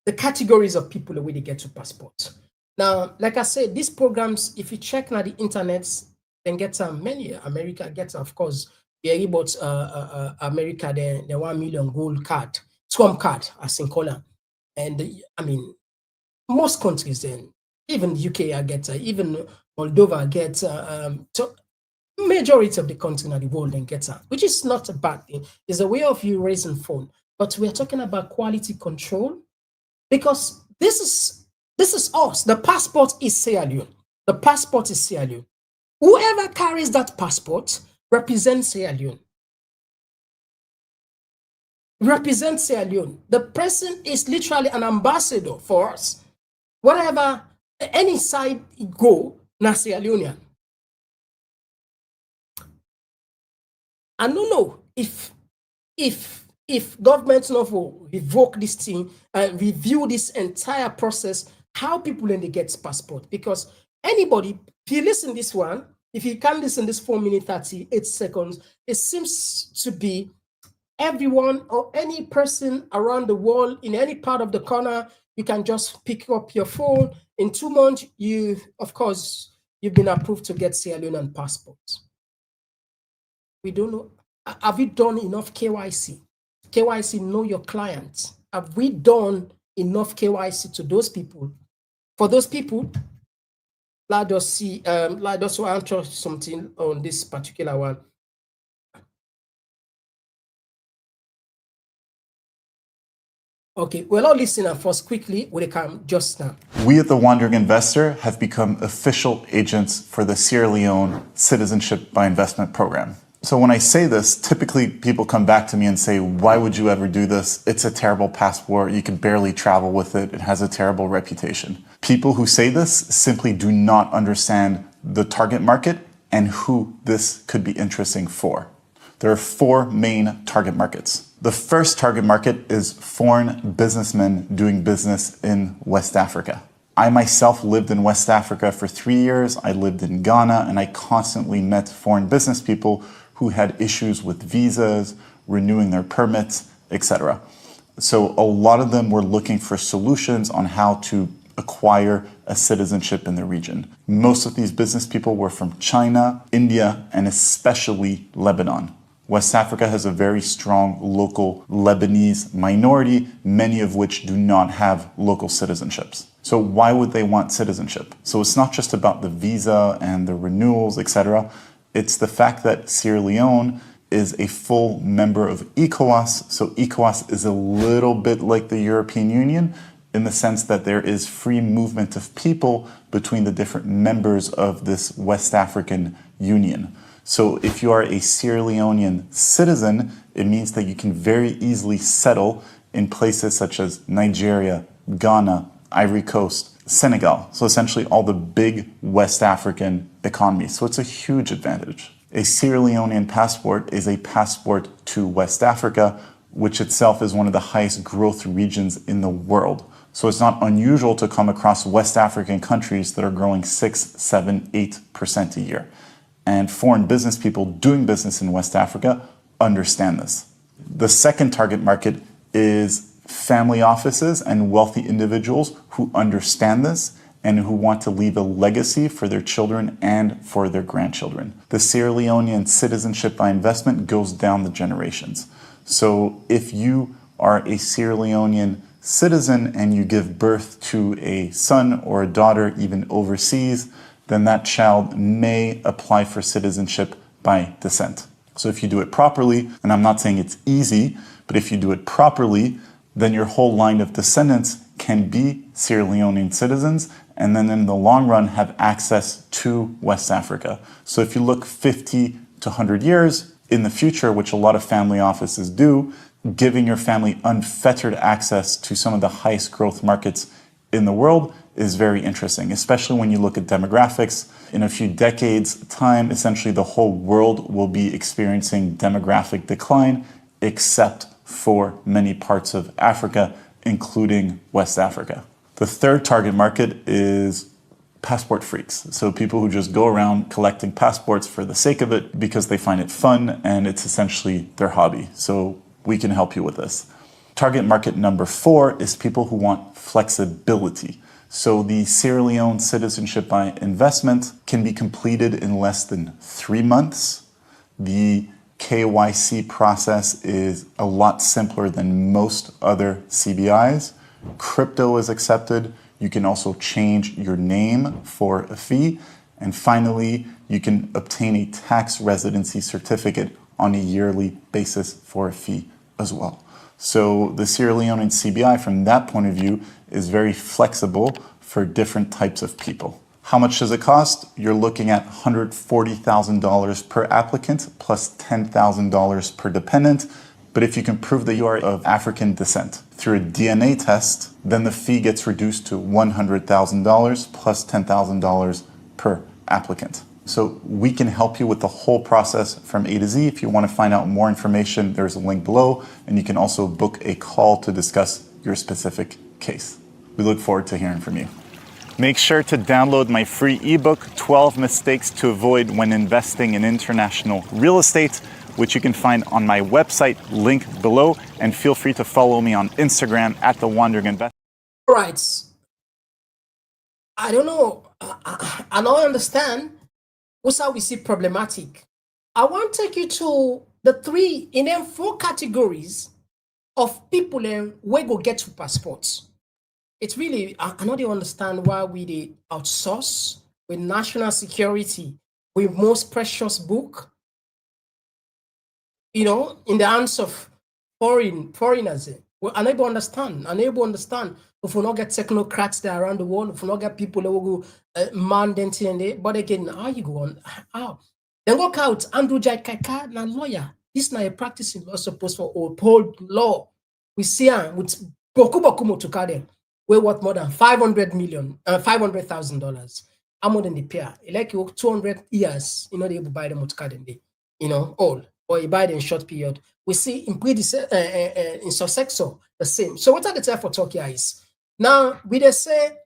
the categories of people the way they get to passport. Now, like I said, these programs, if you check now the internet, then get many. America gets, of course, yeah, but America the 1 million gold card, Swam card, as in color. And most countries then, even UK I get, even Moldova gets, majority of the country in the world then gets, which is not a bad thing. It's a way of you raising phone. But we are talking about quality control, because this is us. The passport is Sierra Leone. The passport is Sierra Leone. Whoever carries that passport represents Sierra Leone. Represents Sierra Leone. The person is literally an ambassador for us. Whatever, any side you go, na Sierra Leonean. I don't know if government not will revoke this thing and review this entire process, how people in the get passport. Because anybody, if you listen this one, if you can listen this 4 minutes 38 seconds, it seems to be everyone or any person around the world in any part of the corner. You can just pick up your phone. In 2 months, you've been approved to get Sierra Leonean passports. We don't know. Have we done enough KYC? KYC, know your clients. Have we done enough KYC to those people? For those people, let us see. Let us answer something on this particular one. Okay, well, I'll listen first quickly when they come just now. We at The Wandering Investor have become official agents for the Sierra Leone Citizenship by Investment program. So when I say this, typically people come back to me and say, why would you ever do this? It's a terrible passport. You can barely travel with it. It has a terrible reputation. People who say this simply do not understand the target market and who this could be interesting for. There are 4 main target markets. The first target market is foreign businessmen doing business in West Africa. I myself lived in West Africa for 3 years. I lived in Ghana, and I constantly met foreign business people who had issues with visas, renewing their permits, etc. So a lot of them were looking for solutions on how to acquire a citizenship in the region. Most of these business people were from China, India, and especially Lebanon. West Africa has a very strong local Lebanese minority, many of which do not have local citizenships. So why would they want citizenship? So it's not just about the visa and the renewals, etc. It's the fact that Sierra Leone is a full member of ECOWAS. So ECOWAS is a little bit like the European Union in the sense that there is free movement of people between the different members of this West African Union. So if you are a Sierra Leonean citizen, it means that you can very easily settle in places such as Nigeria, Ghana, Ivory Coast, Senegal. So essentially all the big West African economies. So it's a huge advantage. A Sierra Leonean passport is a passport to West Africa, which itself is one of the highest growth regions in the world. So it's not unusual to come across West African countries that are growing 6, 7, 8% a year. And foreign business people doing business in West Africa understand this. The second target market is family offices and wealthy individuals who understand this and who want to leave a legacy for their children and for their grandchildren. The Sierra Leonean citizenship by investment goes down the generations. So if you are a Sierra Leonean citizen and you give birth to a son or a daughter even overseas, then that child may apply for citizenship by descent. So if you do it properly, and I'm not saying it's easy, but if you do it properly, then your whole line of descendants can be Sierra Leonean citizens, and then in the long run have access to West Africa. So if you look 50 to 100 years in the future, which a lot of family offices do, giving your family unfettered access to some of the highest growth markets in the world is very interesting, especially when you look at demographics. In a few decades' time, essentially the whole world will be experiencing demographic decline, except for many parts of Africa, including West Africa. The third target market is passport freaks. So people who just go around collecting passports for the sake of it because they find it fun and it's essentially their hobby. So we can help you with this. Target market number 4 is people who want flexibility. So the Sierra Leone citizenship by investment can be completed in less than 3 months. The KYC process is a lot simpler than most other CBIs. Crypto is accepted. You can also change your name for a fee. And finally, you can obtain a tax residency certificate on a yearly basis for a fee as well. So the Sierra Leonean CBI, from that point of view, is very flexible for different types of people. How much does it cost? You're looking at $140,000 per applicant plus $10,000 per dependent. But if you can prove that you are of African descent through a DNA test, then the fee gets reduced to $100,000 plus $10,000 per applicant. So we can help you with the whole process from A to Z. If you want to find out more information, there's a link below, and you can also book a call to discuss your specific case. We look forward to hearing from you. Make sure to download my free ebook, 12 Mistakes to Avoid When Investing in International Real Estate, which you can find on my website, link below, and feel free to follow me on Instagram at The Wandering Investor. All right. I don't know. I don't understand. What's how we see problematic. I want to take you to the 4 categories of people where go get to passports. It's really, I know they understand why we did outsource with national security, with most precious book, in the hands of foreigners. We're unable to understand. If we not get technocrats there around the world, if we not get people that will go mandate and they, but again, how you go on? How? Then go out Andrew Jai Kaka, na lawyer. This na a practicing law supposed for uphold law. We see with boku motukade, we worth more than $500,000. I'm more than the pair. Like you 200 years, they able to buy the motukade, all. Or you buy it in short period. We see in in successor the same. So what are the time for Turkey is now we they say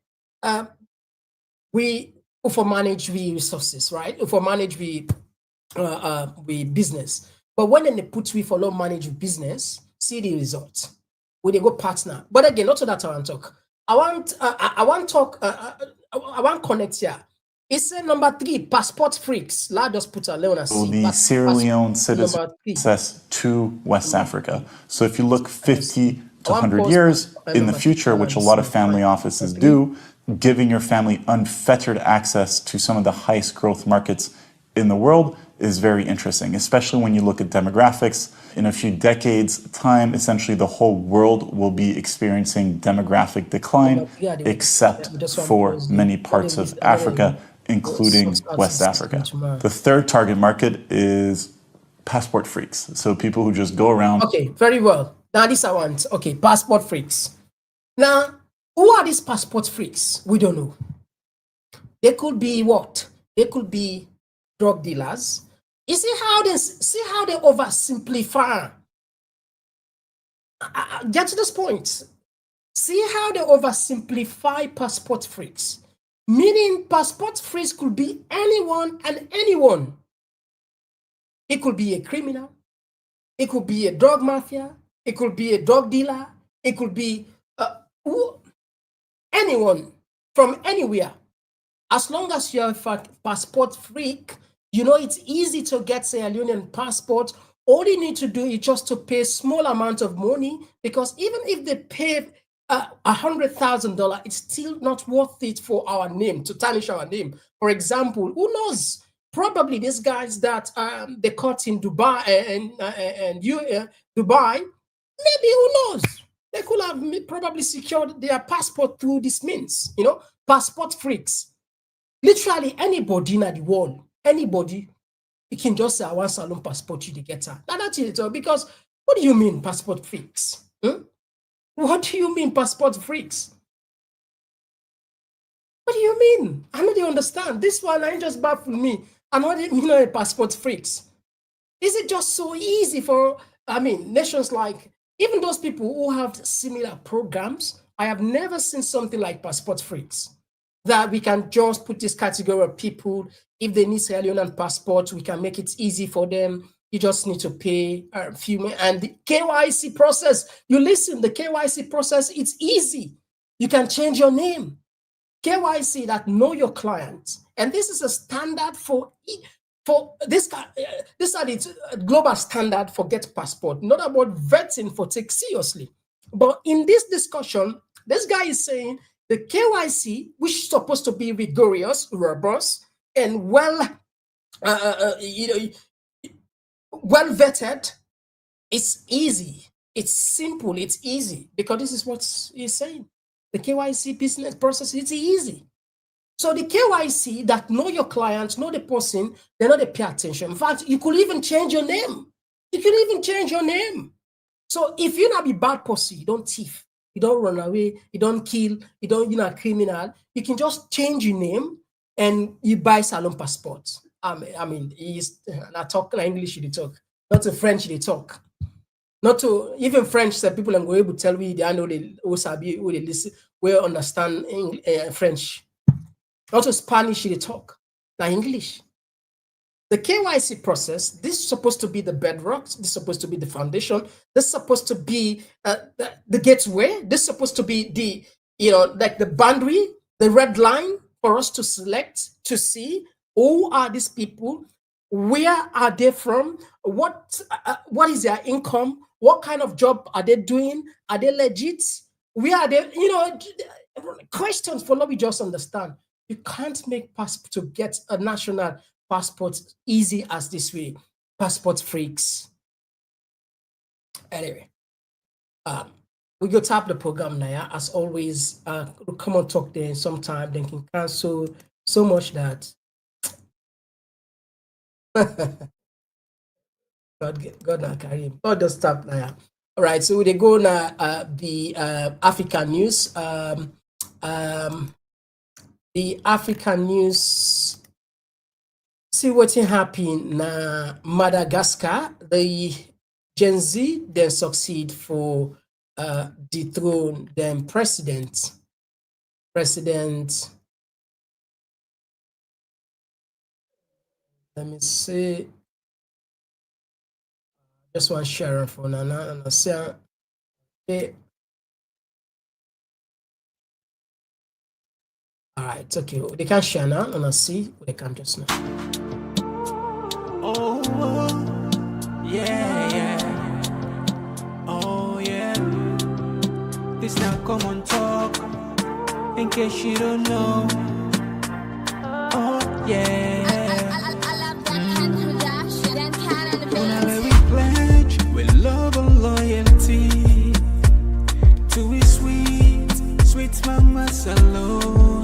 we for manage we resources, right? For manage we business. But when they put we for low manage business, see the results. We they go partner. But again, not so that I want to talk. I want connect here. It's number 3, passport freaks. Let us put a Leona. So the Sierra Leone citizen access to West Africa. So if you look 50 to 100 years in the future, which a lot of family offices do, giving your family unfettered access to some of the highest growth markets in the world is very interesting, especially when you look at demographics. In a few decades' time, essentially the whole world will be experiencing demographic decline, except for many parts of Africa, including West Africa. The third target market is passport freaks. So people who just go around. Okay, very well. Now this I want. Okay, passport freaks. Now, who are these passport freaks? We don't know. They could be what? They could be drug dealers. You see how they oversimplify. Get to this point. See how they oversimplify passport freaks. Meaning passport freaks could be anyone and anyone. It could be a criminal. It could be a drug mafia. It could be a drug dealer. It could be anyone from anywhere. As long as you're a passport freak, you know it's easy to get Sierra Leonean passport. All you need to do is just to pay a small amount of money, because even if they pay $100,000, it's still not worth it for our name, to tarnish our name. For example, who knows? Probably these guys that they caught in Dubai and Dubai, maybe who knows? They could have probably secured their passport through this means, you know, passport freaks. Literally anybody in the world, anybody, you can just say, I want Salon passport, you to get her. Now that's it, because what do you mean passport freaks? What do you mean passport freaks? What do you mean? I don't understand. This one ain't just baffled me. And what do you mean passport freaks? Is it just so easy for, nations like, even those people who have similar programs? I have never seen something like passport freaks, that we can just put this category of people. If they need Sierra Leonean passport, we can make it easy for them. You just need to pay a few, and the KYC process, you listen, the KYC process, it's easy. You can change your name. KYC, that know your client. And this is a standard for this is a global standard for get passport, not about vetting for take seriously. But in this discussion, this guy is saying the KYC, which is supposed to be rigorous, robust, and well vetted, it's easy, it's simple, it's easy, because this is what he's saying. The KYC business process, it's easy. So the KYC that know your clients, know the person, they know they pay attention. In fact, you could even change your name. You could even change your name. So if you're not a bad person, you don't thief, you don't run away, you don't kill, you're not a criminal, you can just change your name and you buy Salon passport. He's not talking English, they talk, not to French, they talk. Not to even French, that people are going to tell me they know they listen, we understand French. Not to Spanish, they talk, not English. The KYC process, this is supposed to be the bedrock, this is supposed to be the foundation, this is supposed to be the gateway, this is supposed to be the, like the boundary, the red line for us to select, to see who are these people, where are they from, what is their income, what kind of job are they doing, are they legit, where are they, questions for what we just understand. You can't make passport to get a national passport easy as this way. Passport freaks. Anyway, we go tap the program now. Yeah? As always, Komon-Tok there sometime. They can cancel so much that God not carry him. God just stop now. Yeah? All right, so they go now. The African news. The African news. See what's happening na Madagascar. The Gen Z then succeed for dethrone them president. Let me see. Just one share for Nana and I say, okay. All right, it's okay. They can share now and I see they can just now. Oh, yeah. Oh, yeah. This now Komon-Tok, in case you don't know. Oh, yeah. We pledge with love and loyalty to his sweet mama alone.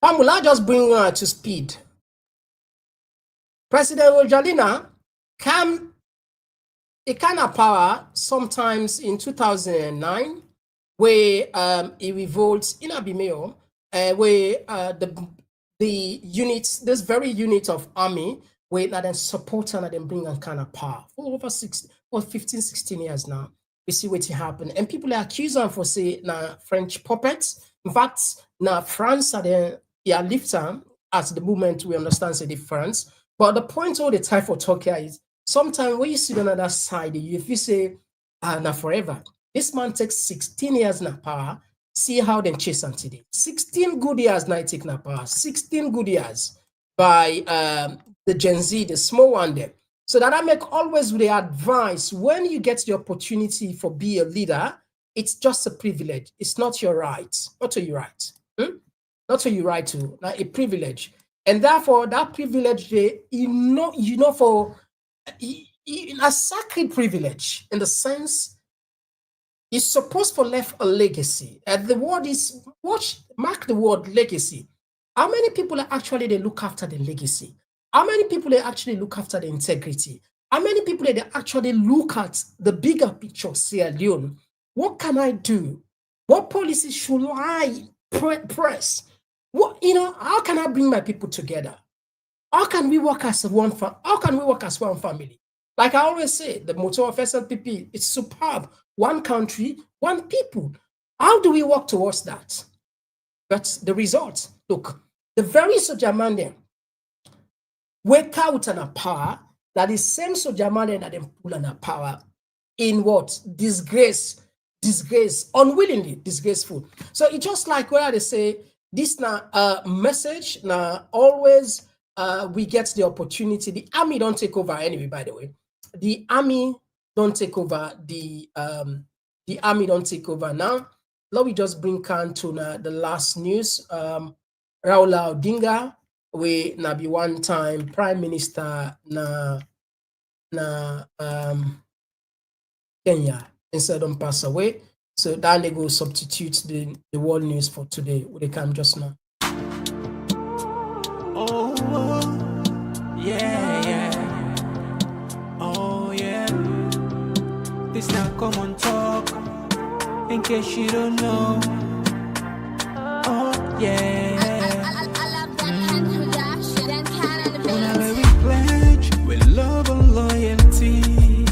Will I just bring her to speed? President Rajoelina came a kind of power sometimes in 2009, where he revolts in Abimeo, where the units, this very unit of army, where that then support and then bring a kind of power for over 15, 16 years now. We see what happened, and people are accusing him for say now French puppets. In fact, now France are the lifter as the movement we understand say the France. But the point all the time for Turkey is sometimes when you see on the other side, if you say now forever, this man takes 16 years now power. See how they chase on today. 16 good years now take now power. 16 good years by the Gen Z, the small one there. So that I make always the advice when you get the opportunity for be a leader, it's just a privilege. It's not your right. Not to your right. Not to your right to. Now a privilege. And therefore, that privilege, for a sacred privilege in the sense it's supposed to left a legacy. And the word is, mark the word legacy. How many people are actually they look after the legacy? How many people they actually look after the integrity? How many people they actually look at the bigger picture, Sierra Leone? What can I do? What policies should I press? What, how can I bring my people together? How can we work as one family? Like I always say, the motto of SLPP, it's superb. One country, one people. How do we work towards that? That's the result. Look, the very soldier man there, wake out on a power, that is same soldier man there that them pull on a power in what? Disgrace, unwillingly disgraceful. So it's just like where they say, this now message, now always we get the opportunity. The army don't take over anyway, by the way. The army don't take over. The army don't take over now. Let me just bring Khan to the last news. Raila Odinga, we na be one time prime minister na Kenya instead of pass away. So that they go substitute the world news for today. They come just now. Oh, yeah. Oh, yeah. This now Komon-Tok. In case you don't know. Oh, yeah. Whenever we pledge with love and loyalty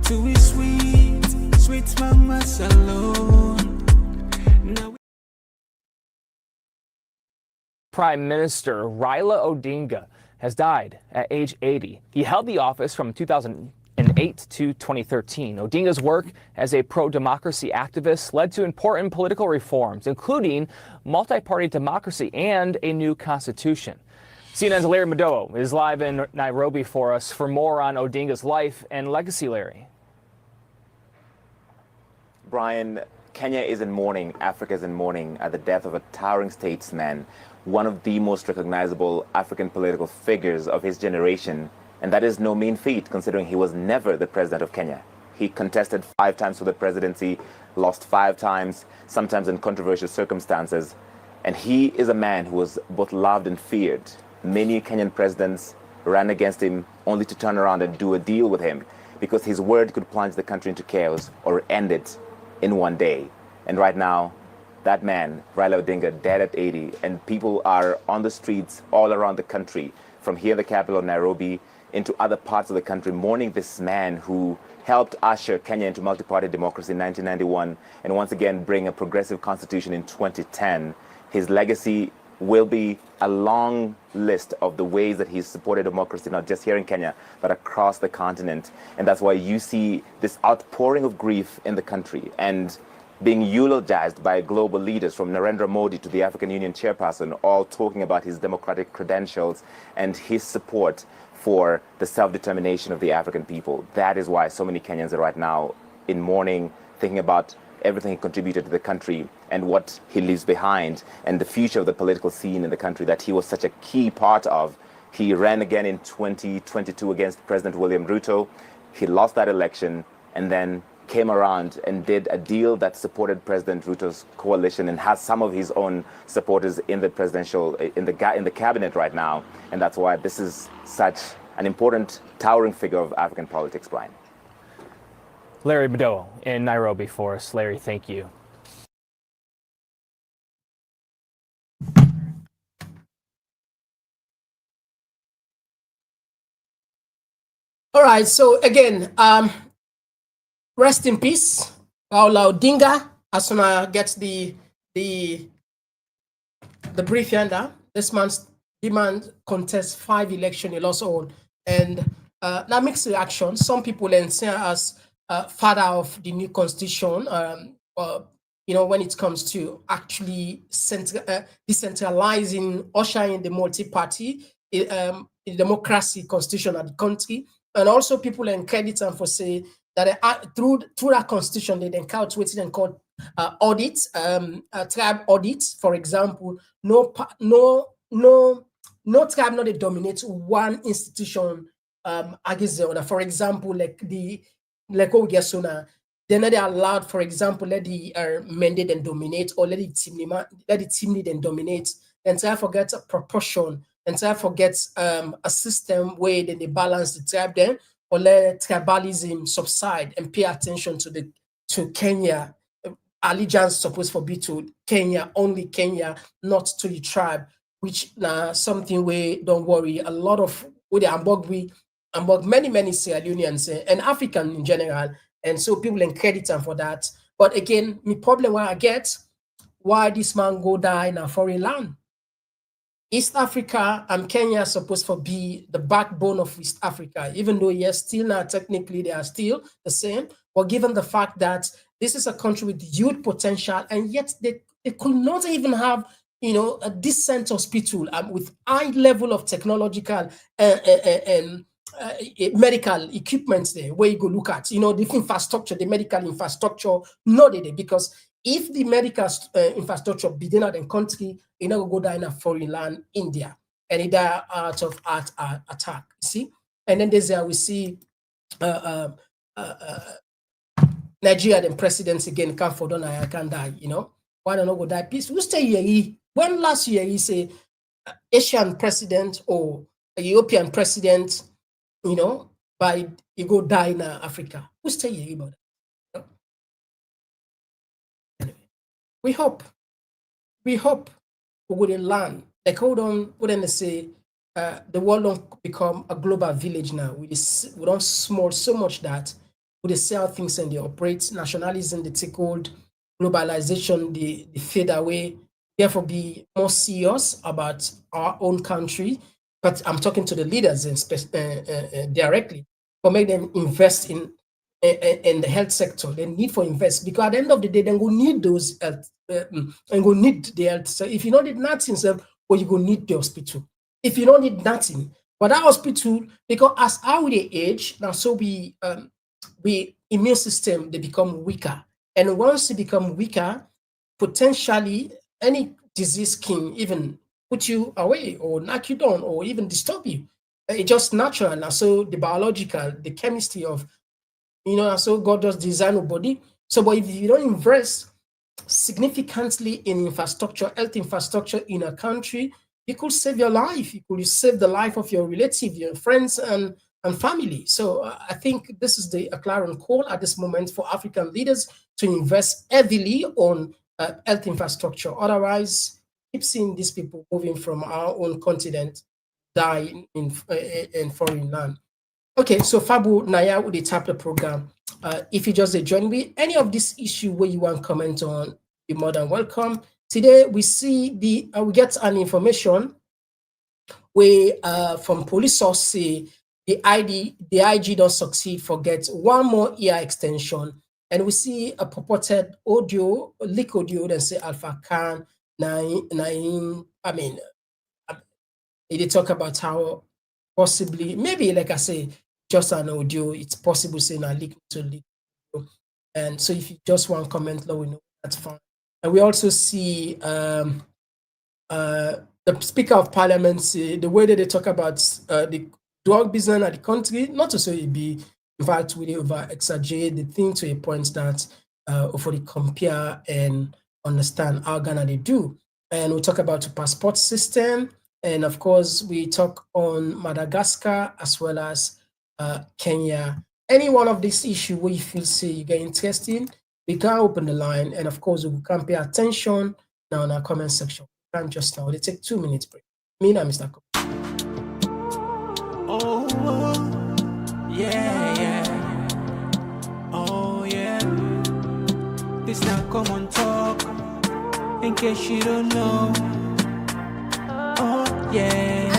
to his sweet mama alone. Prime Minister Raila Odinga has died at age 80. He held the office from 2008 to 2013. Odinga's work as a pro-democracy activist led to important political reforms, including multi-party democracy and a new constitution. CNN's Larry Madowo is live in Nairobi for us for more on Odinga's life and legacy, Larry. Brian, Kenya is in mourning, Africa is in mourning at the death of a towering statesman, one of the most recognizable African political figures of his generation. And that is no mean feat, considering he was never the president of Kenya. He contested 5 times for the presidency, lost 5 times, sometimes in controversial circumstances. And he is a man who was both loved and feared. Many Kenyan presidents ran against him only to turn around and do a deal with him because his word could plunge the country into chaos or end it in one day. And right now, that man, Raila Odinga, dead at 80, and people are on the streets all around the country, from here in the capital, Nairobi, into other parts of the country, mourning this man who helped usher Kenya into multi-party democracy in 1991 and once again bring a progressive constitution in 2010. His legacy will be a long list of the ways that he's supported democracy, not just here in Kenya, but across the continent. And that's why you see this outpouring of grief in the country and being eulogized by global leaders, from Narendra Modi to the African Union chairperson, all talking about his democratic credentials and his support for the self-determination of the African people. That is why so many Kenyans are right now in mourning, thinking about everything he contributed to the country and what he leaves behind and the future of the political scene in the country that he was such a key part of. He ran again in 2022 against President William Ruto. He lost that election, and then came around and did a deal that supported President Ruto's coalition and has some of his own supporters in the presidential, in the cabinet right now. And that's why this is such an important, towering figure of African politics, Brian. Larry Madowo in Nairobi for us. Larry, thank you. All right, so again, rest in peace, Raila Odinga. As soon as I get the brief yonder, this man's demand contest 5 elections, he lost all, and that makes reaction. Some people then say as father of the new constitution. You know, when it comes to actually decentralizing, ushering the multi-party democracy constitution of the country. And also people then credit them for saying that through that constitution, they then calculate and call audits, tribe audits, for example. No tribe not they dominate one institution against the other. For example, like what we get so now, they're not allowed, for example, let the mandate and dominate, or let the team lead and dominate, and try to forget a proportion, and try to forget a system where then they balance the tribe then, or let tribalism subside and pay attention to Kenya. Allegiance supposed to be to Kenya, only Kenya, not to the tribe, which something where, don't worry, a lot of with the among many Sierra Leoneans and African in general. And so people can credit them for that. But again, the problem where I get, why this man go die in a foreign land? East Africa and Kenya are supposed to be the backbone of East Africa, even though yes, still not technically they are still the same. But given the fact that this is a country with huge potential, and yet they could not even have, you know, a decent hospital with high level of technological and medical equipment there, where you go look at, you know, the infrastructure, the medical infrastructure, not there, because if the medical infrastructure be done in country, you know, go down in a foreign land, India, and it die out of attack. See, and then there's we see Nigeria, then presidents again come for don't I can die. You know, why don't I go die peace? We stay here. When last year he say Asian president or a European president, you know, by you go die in Africa. We stay here about that. You know? Anyway, we hope we would learn. Like hold on, wouldn't they say the world don't become a global village now. We don't small so much that we sell things and they operate. Nationalism, they take hold, globalization, they fade away. Therefore, be more serious about our own country. But I'm talking to the leaders directly, for make them invest in the health sector. They need for invest, because at the end of the day, then go need those health and go need the health. So if you don't need nothing, well, you go need the hospital. If you don't need nothing, but that hospital, because as how they age, now so we immune system, they become weaker, and once they become weaker, potentially any disease can even put you away or knock you down or even disturb you. It's just natural. And so the biological, the chemistry of, you know, so God does design a body. So, but if you don't invest significantly in infrastructure, health infrastructure in a country, you could save your life. You could save the life of your relative, your friends and family. So I think this is a clarion call at this moment for African leaders to invest heavily on health infrastructure. Otherwise, keep seeing these people moving from our own continent die in foreign land. Okay, so Fabu Naya with the tap the program. If you just join me, any of this issue where you want to comment on, you're more than welcome. Today we see we get an information where from police source say the IG don't succeed for get one more year extension. And we see a purported audio, leak audio that say Alpha Khan, Naim, I mean, they talk about how possibly, maybe like I say, just an audio, it's possible saying a leak to leak. And so if you just want to comment, let we know, that's fine. And we also see the Speaker of Parliament, the way that they talk about the drug business at the country, not to say it be In fact, we over exaggerate the thing to a point that for the compare and understand how Ghana they do. And we talk about the passport system, and of course we talk on Madagascar as well as Kenya. Any one of these issues where you feel say you get interesting, we can open the line, and of course we can pay attention now in our comment section. We can just now. They take 2 minutes break. Me and Mr. Oh, yeah, yeah. Oh, yeah. This now Komon-Tok. In case you don't know. Oh, yeah.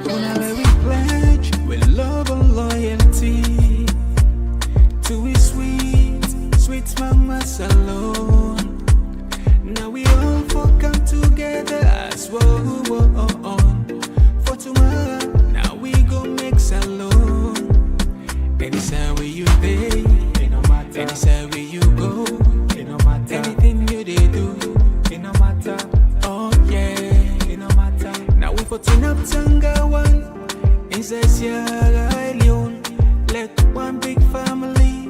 Whenever we pledge with love and loyalty to his sweet, sweet mamas alone. Now we all come together as one. For tomorrow, now we go make salon. Anytime where you day, anytime where you go, anything you they do, it no matter. Oh yeah, it no matter. Now we for turn up Tanga one, inside Sierra Leone, like one big family,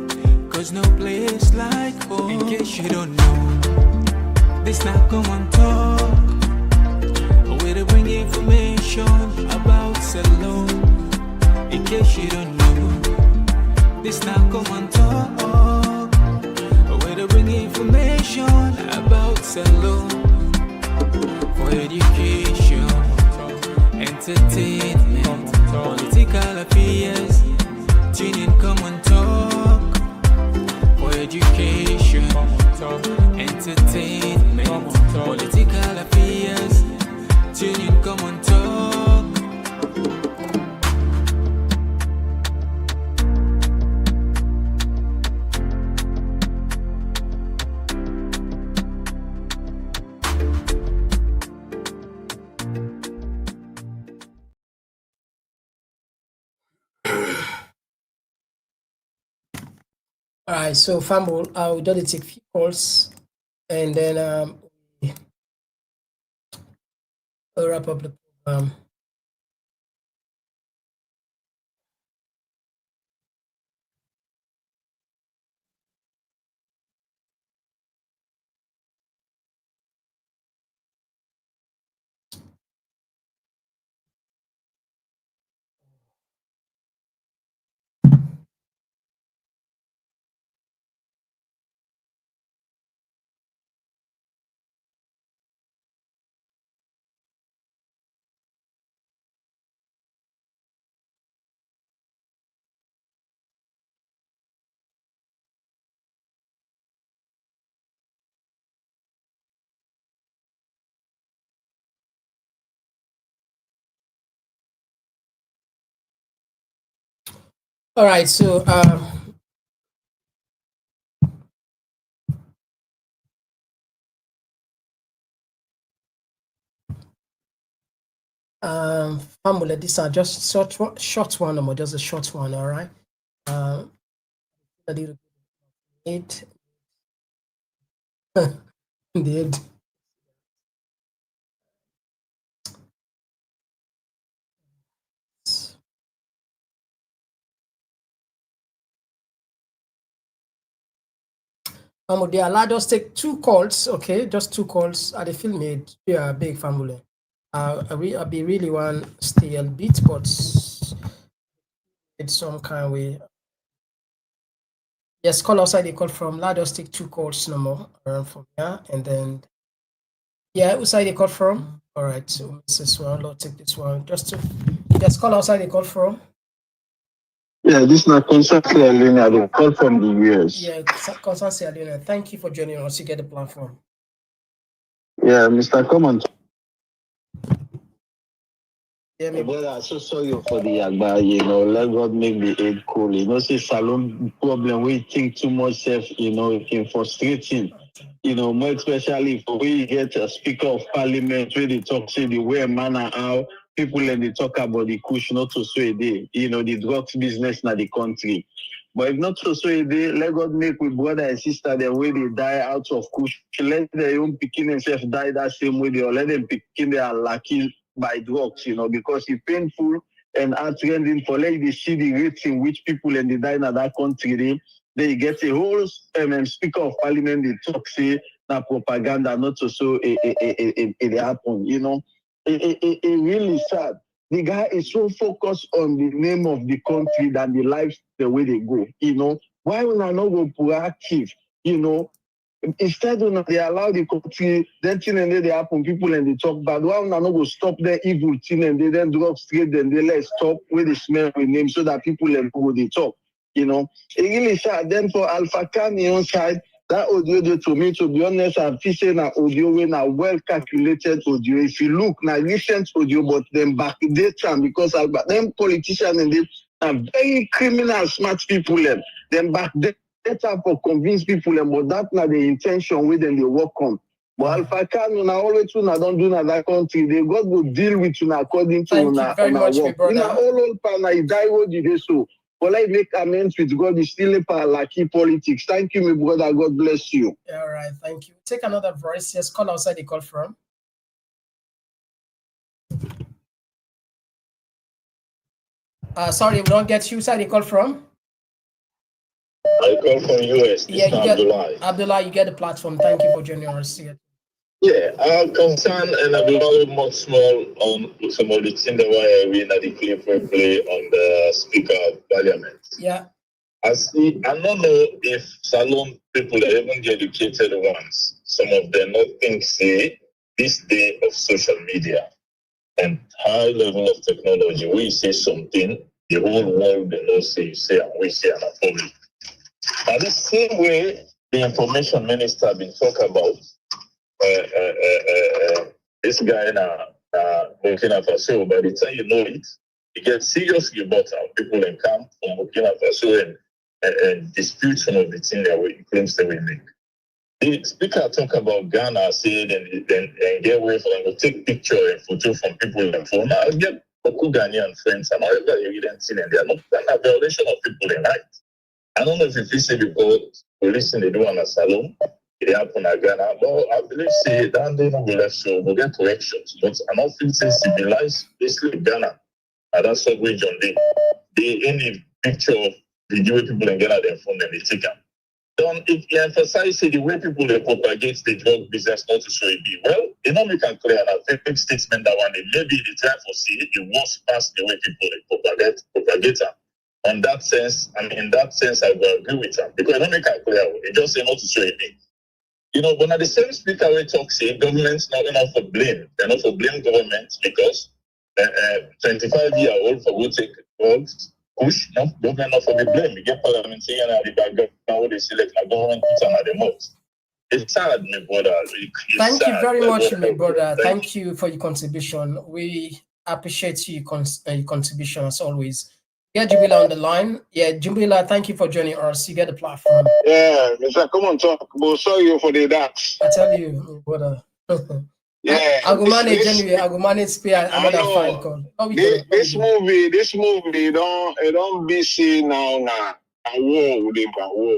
cause no place like home. In case you don't know, this not Komon-Tok. Way to bring information about salon. In case you don't know, this now Komon-Tok. Way to bring information about salon. For education, entertainment, political affairs. Tune in Komon-Tok. For education, entertainment, political affairs. Tune in, Komon-Tok. All right, so Fumble, I'll just take few calls and then we'll wrap up the program. All right, so Fumble, these are just short one or just a short one, all right? A little bit did. They allowed us take 2 calls, okay? Just 2 calls at the film made. Yeah, big family. I'll be really one stay a bit, but it's some kind of way. Yes, call outside the call from. Let us take 2 calls no more from here, and then yeah, outside the call from. All right, so this one. Let's take this one. Just call outside the call from. Yeah, this is not Constantly Alina. I call from the US. Yeah, Constantly Alina. Thank you for joining us. You get the platform. Yeah, Mr. Komon-Tok. Yeah, brother, I so sorry for the Agba, let God make the aid cool. See, salon problem, we think too much self, it can frustrating. More especially for we get a speaker of parliament where they talk, say the way manner how people and they talk about the kush not to so a day, the drugs business in the country. But if not so a day, let God make with brother and sister the way they die out of kush. Let their own picking themselves die that same way, or let them picking their lucky by drugs, because it's painful and are trending for like they see the rates in which people in the die in that country, they get a whole speaker of parliament, they talk, say, na propaganda, not to so it happen, you know. It really sad. The guy is so focused on the name of the country than the lives the way they go, you know. Why would I not go proactive, you know? Instead of they allow the country, then thing and they happen, people and they talk bad. Why would I not go stop their evil thing and they then drop straight, then they let stop where they smell with name so that people and go they talk, you know. It really sad. Then for Alpha Khan side, that audio they to me, to be honest, I'm fishing an audio when a well calculated audio. If you look now, recent audio, but then back day time because I got them politicians and they are very criminal smart people and then back then time for convince people but that's not the intention with them they work on. But Alpha Khan now always don't do that country. They got to deal with you according to Thank you very much, my brother. all partner die what did they so. But I make amends with God is still a lucky politics. Thank you, my brother. God bless you. All right, thank you. Take another voice. Yes, call outside the call from. Sorry, we don't get you. Side the call from. I call from US. Yeah, you get Abdullah. Abdullah, you get the platform. Thank you for joining us. Yeah, I'm concerned and I'm very much small on some of the things that were in the play on the Speaker of Parliament. Yeah. I don't know if Salon people are even the educated ones. Some of them not think say this day of social media and high level of technology, we say something, the whole world they don't say, and we say and public. And the same way the information minister been talking about this guy in Burkina Faso, by the time you know it, you get seriously about how people in camp from Burkina Faso and dispute some of the things that claims they will make. The speaker talk about Ghana, said and get away from and take picture and photo from people in the phone. I get Ghanaian friends and all that you didn't see and they are not a violation of people in rights. I don't know if you say because police they do on a salon, it happen in Ghana, but I believe say that they don't go left so we'll get corrections. But I don't feel say civilized basically Ghana. And that's what region they any picture of the way people in Ghana their phone and they take them. Then if you emphasize say the way people they propagate the drug business not to show it be well, you know we can clear and a fake statement that one maybe the time for see it was past the way people they propagate them. In that sense, I will agree with him because I don't make it clear. It just say not to show anything. You know, but at the same speaker we talk say government's not enough for blame. They're not for blame government because 25-year-old for go take drugs, push, no government not for the blame. We get parliamentarian at the background now they select a government put at the most. It's sad, my brother. Thank you very much, my brother. Thank you for your contribution. We appreciate your contribution as always. Yeah, Jumbila on the line. Yeah, Jumbila, thank you for joining us. You get the platform. Yeah, Mr. Komon-Tok. But sorry for the that. I tell you, brother. Yeah, I go manage anyway. I go manage spare another fine call. This movie, don't be seen now. A war with them, a war.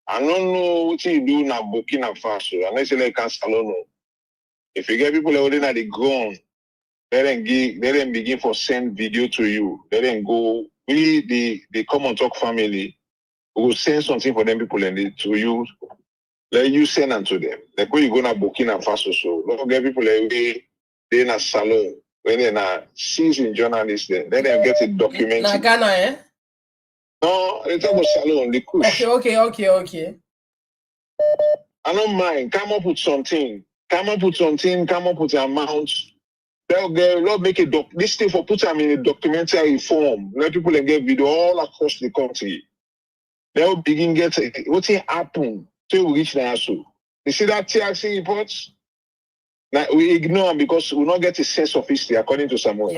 I don't know what you do now, Burkina Faso. Unless you like Salon. If you get people holding at the ground, let them begin for send video to you. Let them go. We the Komon-Tok family will send something for them people and to you. Let you send them to them. Like when you go to Burkina Faso, so don't get people they in a salon when they're not seasoned journalists. Then they get it documented. Na Ghana, eh? No, they talk about salon. The kush. Okay. I don't mind. Come up with something. Come up with the amount. They'll make this thing for put them in a documentary form. Let people get video all across the country. They'll begin get what's happen till we reach the ASU. You see that TRC reports? Now we ignore them because we don't get a sense of history according to Samuel.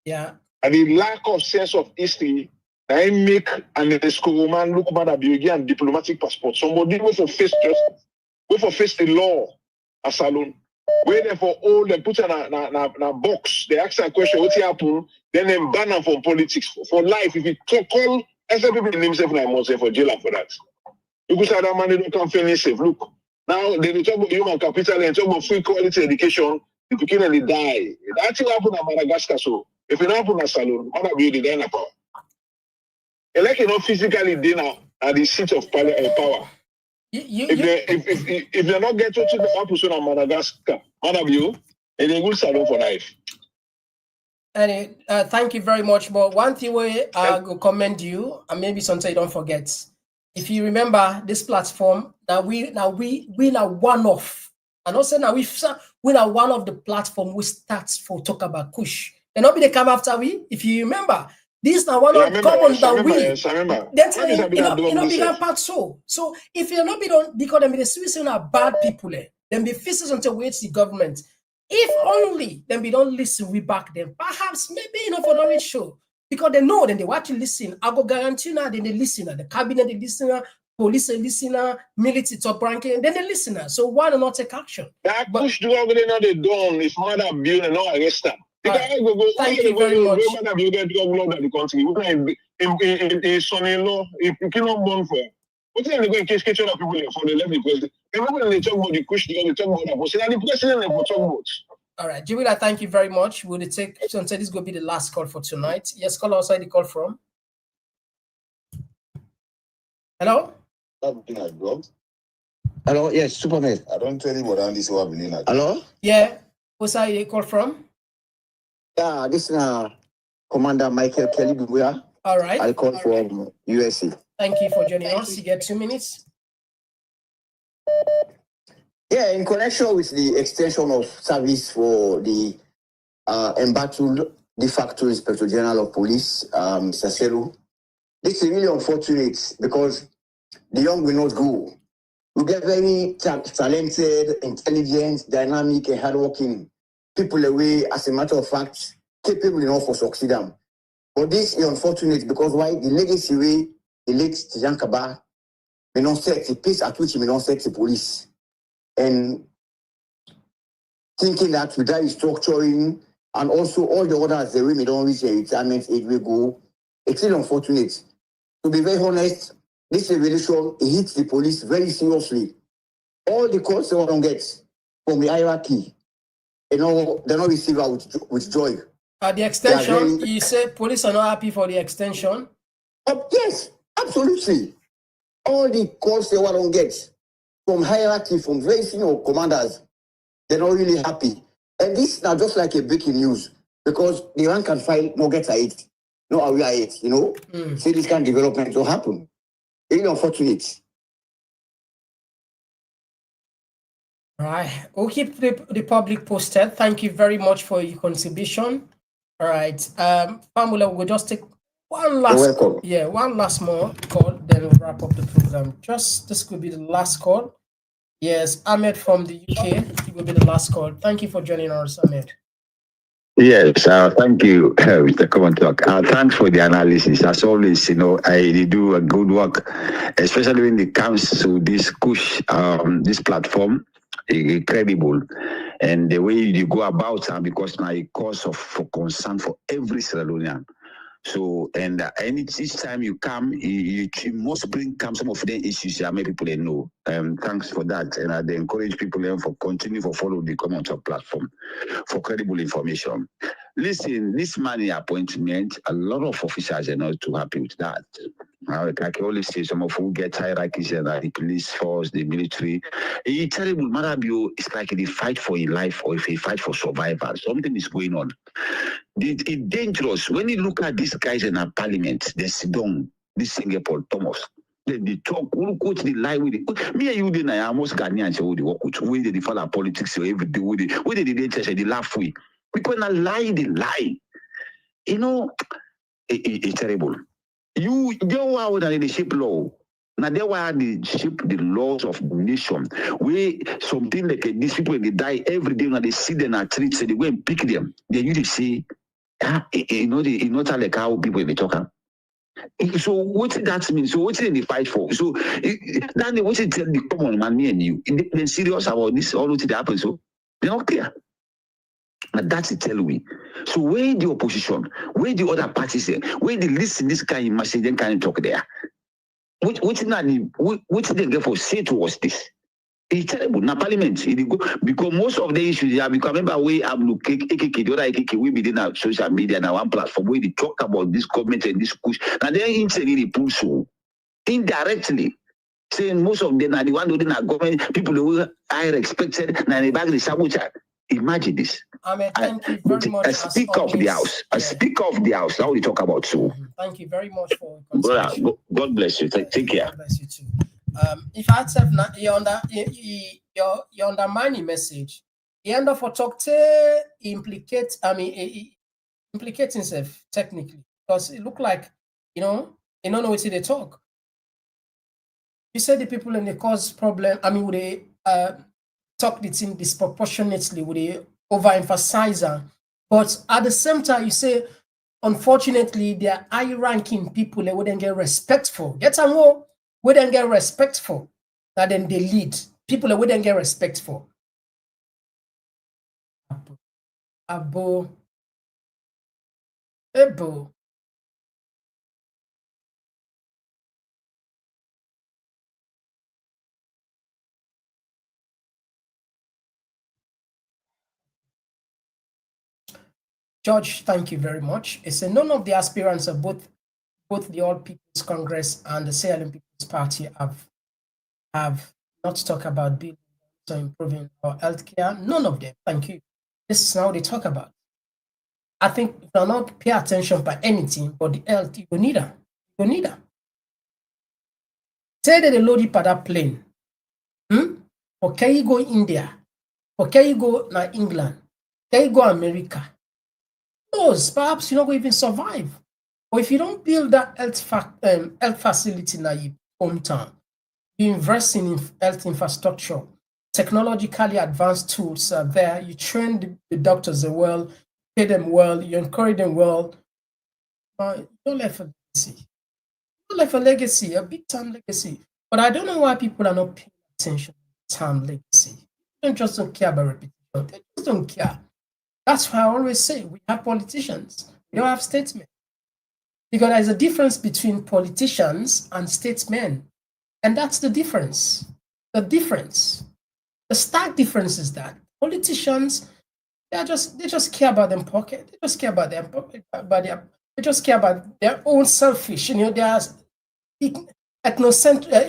Yeah. And the lack of sense of history, I make an school man look bad at Belgian and diplomatic passport. Somebody who for face the law a salon. Wait there for all them put in a box. They ask a question, what happened? Then they ban them from politics for life. If you call as people name themselves like Moses for jail for that. Because that money don't come fairly safe. Look, now they talk about human capital and talk about free quality education. The people they die. That's what happened in Madagascar. So If you don't put a salon, how about you the power? Like you know, physically dinner at the seat of power. If they're not getting to the person of Madagascar, how about you? And they good salon for life. And thank you very much. But one thing I will commend you, and maybe something you don't forget. If you remember this platform, we are one of, and also now we are one of the platform we start for talk about Kush. And not be they come after we. If you remember, this now one of common that we. That's you know bigger part so. So if you're not be done because them the Swiss are bad people, then be faces until wait the government. If only then we don't listen, we back them. Perhaps maybe for the show. Because they know then they want to listen. I go guarantee now then they listen. The cabinet they listen, police they listen, military top ranking, then they listen. So why not take action? That push the government not they done if mother abuse and not arrest them. Thank you very much. The country. In son-in-law, if you cannot born for. What is the going to catch other people for the level president? Everyone they talk about the push, they talk about the president. The president they talk about. All right, Jimila, thank you very much. Will it take so this is going to be the last call for tonight? Yes, call outside the call from. Hello? Hello, yes, Superman. I don't tell you what Andy is happening. Hello? Yeah, who's I call from? Yeah, this is Commander Michael Kelly. All right. I call from USA. Thank you for joining us. You get 2 minutes. Yeah, in connection with the extension of service for the embattled de facto Inspector General of Police, Mr. Selu, this is really unfortunate because the young will not go. We get very talented, intelligent, dynamic, and hardworking people away, as a matter of fact, capable enough for succeeding. But this is unfortunate because why the legacy way the late Tijan Kaba may not set the pace at which he may not set the police. And thinking that without restructuring and also all the others, the way we don't reach a retirement age will go, it's still unfortunate. To be very honest, this revelation hits the police very seriously. All the calls they don't get from the hierarchy, they're not received with joy. The extension, you say police are not happy for the extension? Yes, absolutely. All the calls they don't get from hierarchy, from very senior commanders, they're not really happy. And this is now just like a breaking news because the rank and file no get it, no area it, Say this kind of development will happen. Really unfortunate. All right. We'll keep the public posted. Thank you very much for your contribution. All right. Pamela, we'll just take one last call. Yeah, one last more call, then we'll wrap up the program. This could be the last call. Yes, Ahmed from the UK. It will be the last call. Thank you for joining us, Ahmed. Yes, thank you, Mr. Komon-Tok. Thanks for the analysis. As always, I do a good work, especially when it comes to this push, this platform, incredible. And the way you go about it, because my cause for concern for every Sierra Leonean. So, and each time you come, you must come some of the issues that make people know. Thanks for that. And I encourage people for continue to follow the Komon-Tok platform for credible information. Listen, this money appointment, a lot of officers are not too happy with that. I can always say some of who get hierarchies and the police force, the military. It's terrible. Marabio is like they fight for a life or if they fight for survival. Something is going on. It's dangerous. When you look at these guys in our parliament, they sit down, this Singapore Thomas. They talk, who go to the lie with it. Me and you didn't I almost Ghanaians who they work with. Where they follow politics every day, where they they laugh with. Because they lie. It's terrible. You go out and they shape law. Now they were they shape the laws of the nation. Where something like these people they die every day when they see them at streets, so they go and pick them. They usually say, it's not like how people be talking. So what that means? So what did they fight for? So then what did tell the common man, me and you? They're serious about this, all what did happen. So they're not clear. But that's it, tell we. So where the opposition, where the other parties there, where they listen this kind of message, then kind of talk there. What did they get for say to us this? It's terrible. Now parliament, because most of the issues have become, remember we have look the other we be in our social media now one platform where they talk about this government and this push. And then instantly pull so indirectly saying most of them are the one who didn't government people who are expected and they back the sabotage. Imagine this. Ahmed, thank you very much. A speaker of the house. A speaker of the house. Now we talk about so. Thank you very much for your consideration. God bless you. Take care. God bless you too. If I accept your undermining message, the end of a talk implicates himself technically because it look like they don't know what they talk. You said the people in the cause problem. Would they talk the thing disproportionately? Would they overemphasize her? But at the same time, you say, unfortunately, they are high-ranking people. They wouldn't get respectful. Get some more. Wouldn't get respectful. That then they lead people. They wouldn't get respectful. Abo. George, thank you very much. It's none of the aspirants of both the All People's Congress and the Sierra Leone People's Party have not talked about building or improving our healthcare. None of them. Thank you. This is now they talk about. I think if you not pay attention by anything but the health, you need her. You need her. Say that they load it by that plane. Or can you go India? Or can you go na England? Can you go America? Those perhaps you're not going to even survive. Or if you don't build that health facility in your hometown, you invest in health infrastructure, technologically advanced tools are there, you train the doctors well, pay them well, you encourage them well, you don't left a legacy. You left a legacy, a big time legacy. But I don't know why people are not paying attention to time legacy. They just don't care about repetition. They just don't care. That's why I always say we have politicians, we don't have statesmen. Because there's a difference between politicians and statesmen. And that's the difference. The stark difference is that politicians, they just care about their pocket. They just care about their pocket, they just care about their own selfish. They are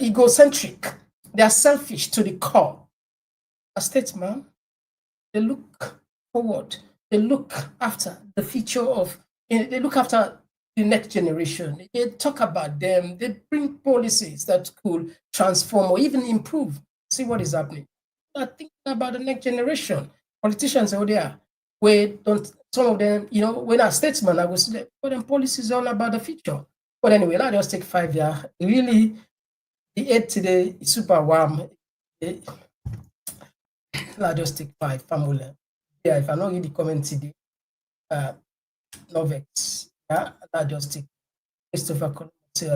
egocentric. They are selfish to the core. A statesman, they look forward. They look after the future of. They look after the next generation. They talk about them. They bring policies that could transform or even improve. See what is happening. They're thinking about the next generation. Politicians out there, some of them, when a statesman, I was like, well, then policies all about the future. But anyway, let's just take 5 years. Really, the 8 today is super warm. Let's just take 5 family. Yeah, if I not read the comment today, no vex. Yeah, let's just take Christopher Turkey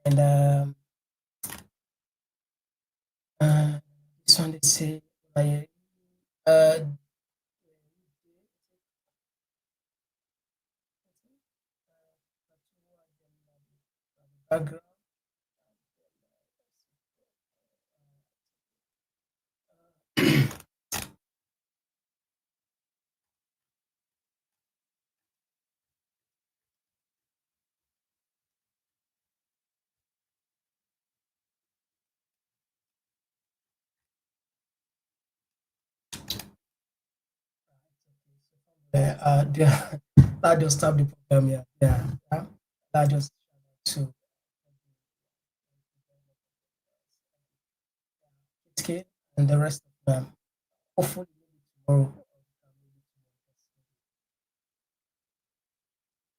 and this one they say background. That just stop the program here. Yeah. That just to and the rest of them. Hopefully tomorrow